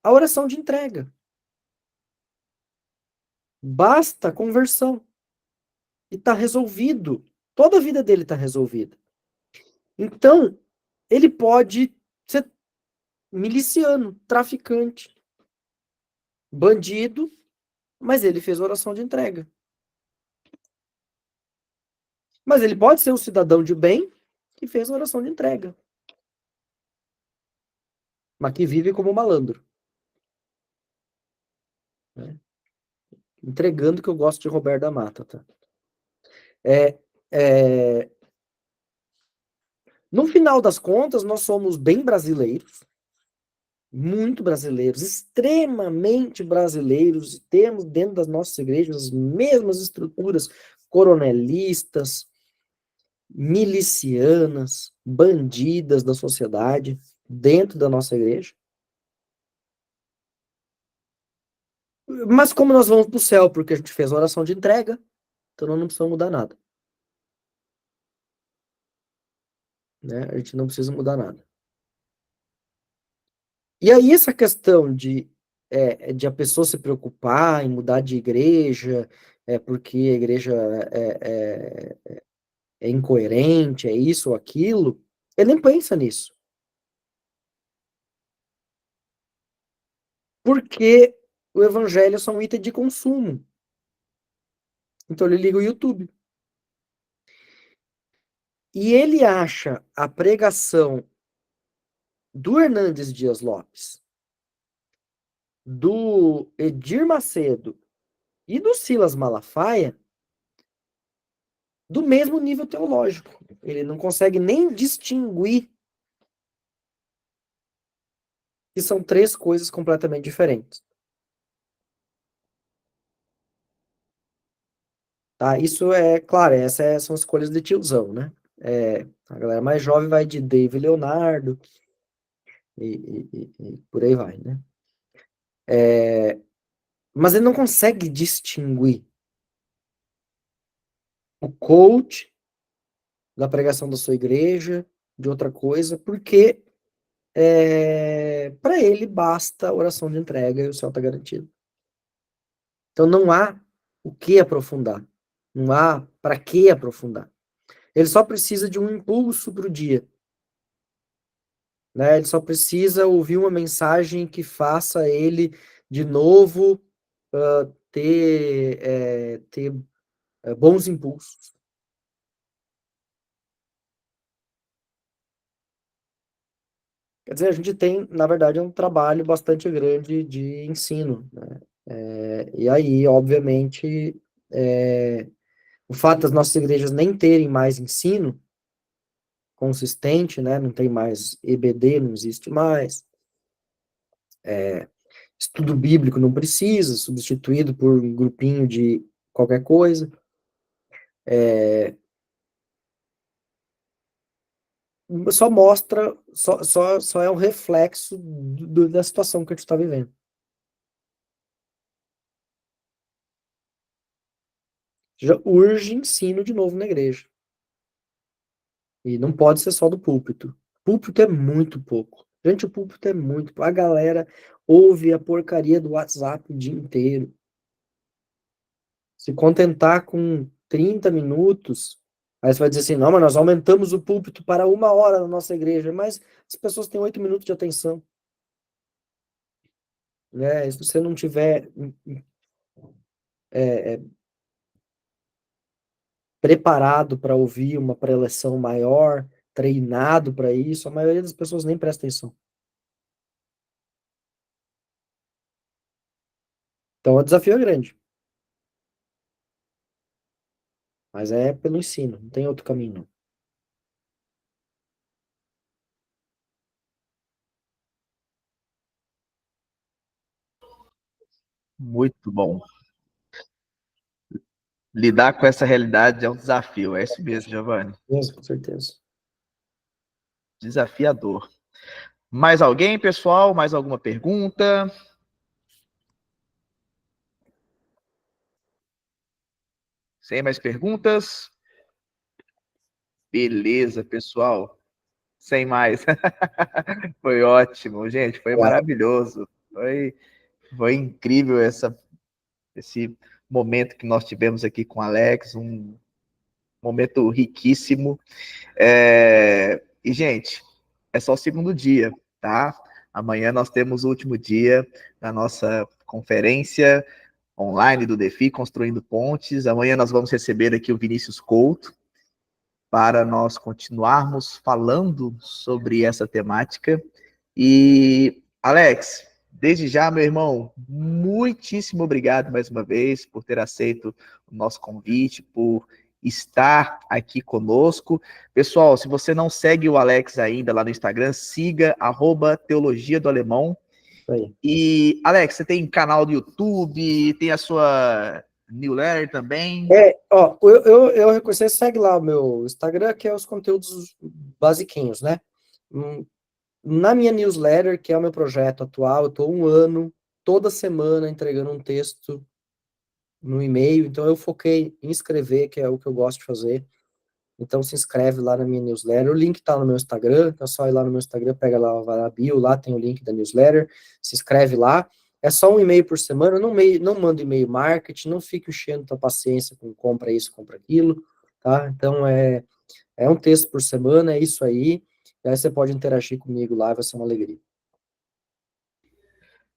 a oração de entrega. Basta a conversão. E está resolvido. Toda a vida dele está resolvida. Então, ele pode ser miliciano, traficante, bandido, mas ele fez oração de entrega. Mas ele pode ser um cidadão de bem que fez oração de entrega. Mas que vive como malandro. Né? Entregando que eu gosto de Roberto da Mata. Tá? No final das contas, nós somos bem brasileiros, muito brasileiros, extremamente brasileiros, temos dentro das nossas igrejas as mesmas estruturas coronelistas, milicianas, bandidas da sociedade, dentro da nossa igreja. Mas como nós vamos para o céu? Porque a gente fez a oração de entrega, então nós não precisamos mudar nada. Né? A gente não precisa mudar nada. E aí essa questão de a pessoa se preocupar em mudar de igreja, porque a igreja é incoerente, é isso ou aquilo, ele nem pensa nisso. Porque o evangelho é só um item de consumo. Então ele liga o YouTube. E ele acha a pregação do Hernandes Dias Lopes, do Edir Macedo e do Silas Malafaia do mesmo nível teológico. Ele não consegue nem distinguir que são três coisas completamente diferentes. Tá? Isso é, claro, são escolhas de tiozão, né? A galera mais jovem vai de David Leonardo e por aí vai, né? Mas ele não consegue distinguir o coach da pregação da sua igreja de outra coisa, porque para ele basta a oração de entrega e o céu está garantido. Então não há o que aprofundar, não há para que aprofundar. Ele só precisa de um impulso para o dia, né? Ele só precisa ouvir uma mensagem que faça ele de novo ter bons impulsos. Quer dizer, a gente tem, na verdade, um trabalho bastante grande de ensino, né? E aí, obviamente, o fato das nossas igrejas nem terem mais ensino consistente, né? Não tem mais EBD, não existe mais. Estudo bíblico não precisa, substituído por um grupinho de qualquer coisa. Só mostra, só é um reflexo da situação que a gente está vivendo. Já urge ensino de novo na igreja. E não pode ser só do púlpito. Púlpito é muito pouco. Gente, o púlpito é muito pouco. A galera ouve a porcaria do WhatsApp o dia inteiro. Se contentar com 30 minutos, aí você vai dizer assim, não, mas nós aumentamos o púlpito para 1 hora na nossa igreja, mas as pessoas têm 8 minutos de atenção. Né? Se você não tiver preparado para ouvir uma preleção maior, treinado para isso, a maioria das pessoas nem presta atenção. Então, o desafio é grande. Mas é pelo ensino, não tem outro caminho, não. Muito bom. Lidar com essa realidade é um desafio, é isso mesmo, Giovanni. Com certeza. Desafiador. Mais alguém, pessoal? Mais alguma pergunta? Sem mais perguntas? Beleza, pessoal. Sem mais. Foi ótimo, gente. Foi maravilhoso. Foi incrível esse momento que nós tivemos aqui com o Alex. Um momento riquíssimo. E, gente, é só o segundo dia, tá? Amanhã nós temos o último dia da nossa conferência online do DeFi, Construindo Pontes. Amanhã nós vamos receber aqui o Vinícius Couto para nós continuarmos falando sobre essa temática. E, Alex, desde já, meu irmão, muitíssimo obrigado mais uma vez por ter aceito o nosso convite, por estar aqui conosco. Pessoal, se você não segue o Alex ainda lá no Instagram, siga @teologia do alemão. E, Alex, você tem canal do YouTube, tem a sua newsletter também? Eu reconheço, você segue lá o meu Instagram, que é os conteúdos basiquinhos, né? Na minha newsletter, que é o meu projeto atual, eu estou 1 ano, toda semana, entregando um texto no e-mail, então eu foquei em escrever, que é o que eu gosto de fazer. Então se inscreve lá na minha newsletter, o link tá no meu Instagram, é só ir lá no meu Instagram, pega lá, vai na bio, lá tem o link da newsletter, se inscreve lá, é só 1 e-mail por semana, não mando e-mail marketing, não fique enchendo tua paciência com compra isso, compra aquilo, tá? Então é um texto por semana, é isso aí, e aí você pode interagir comigo lá, vai ser uma alegria.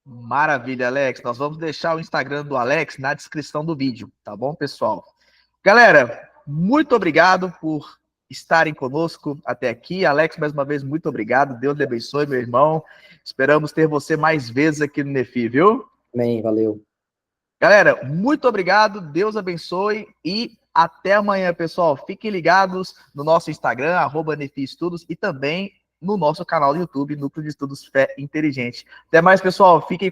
Maravilha, Alex. Nós vamos deixar o Instagram do Alex na descrição do vídeo, tá bom, pessoal? Galera, muito obrigado por estarem conosco até aqui. Alex, mais uma vez, muito obrigado. Deus lhe abençoe, meu irmão. Esperamos ter você mais vezes aqui no Nefi, viu? Amém, valeu. Galera, muito obrigado. Deus abençoe e até amanhã, pessoal. Fiquem ligados no nosso Instagram, @Nefi Estudos, e também no nosso canal do YouTube, Núcleo de Estudos Fé Inteligente. Até mais, pessoal. Fiquem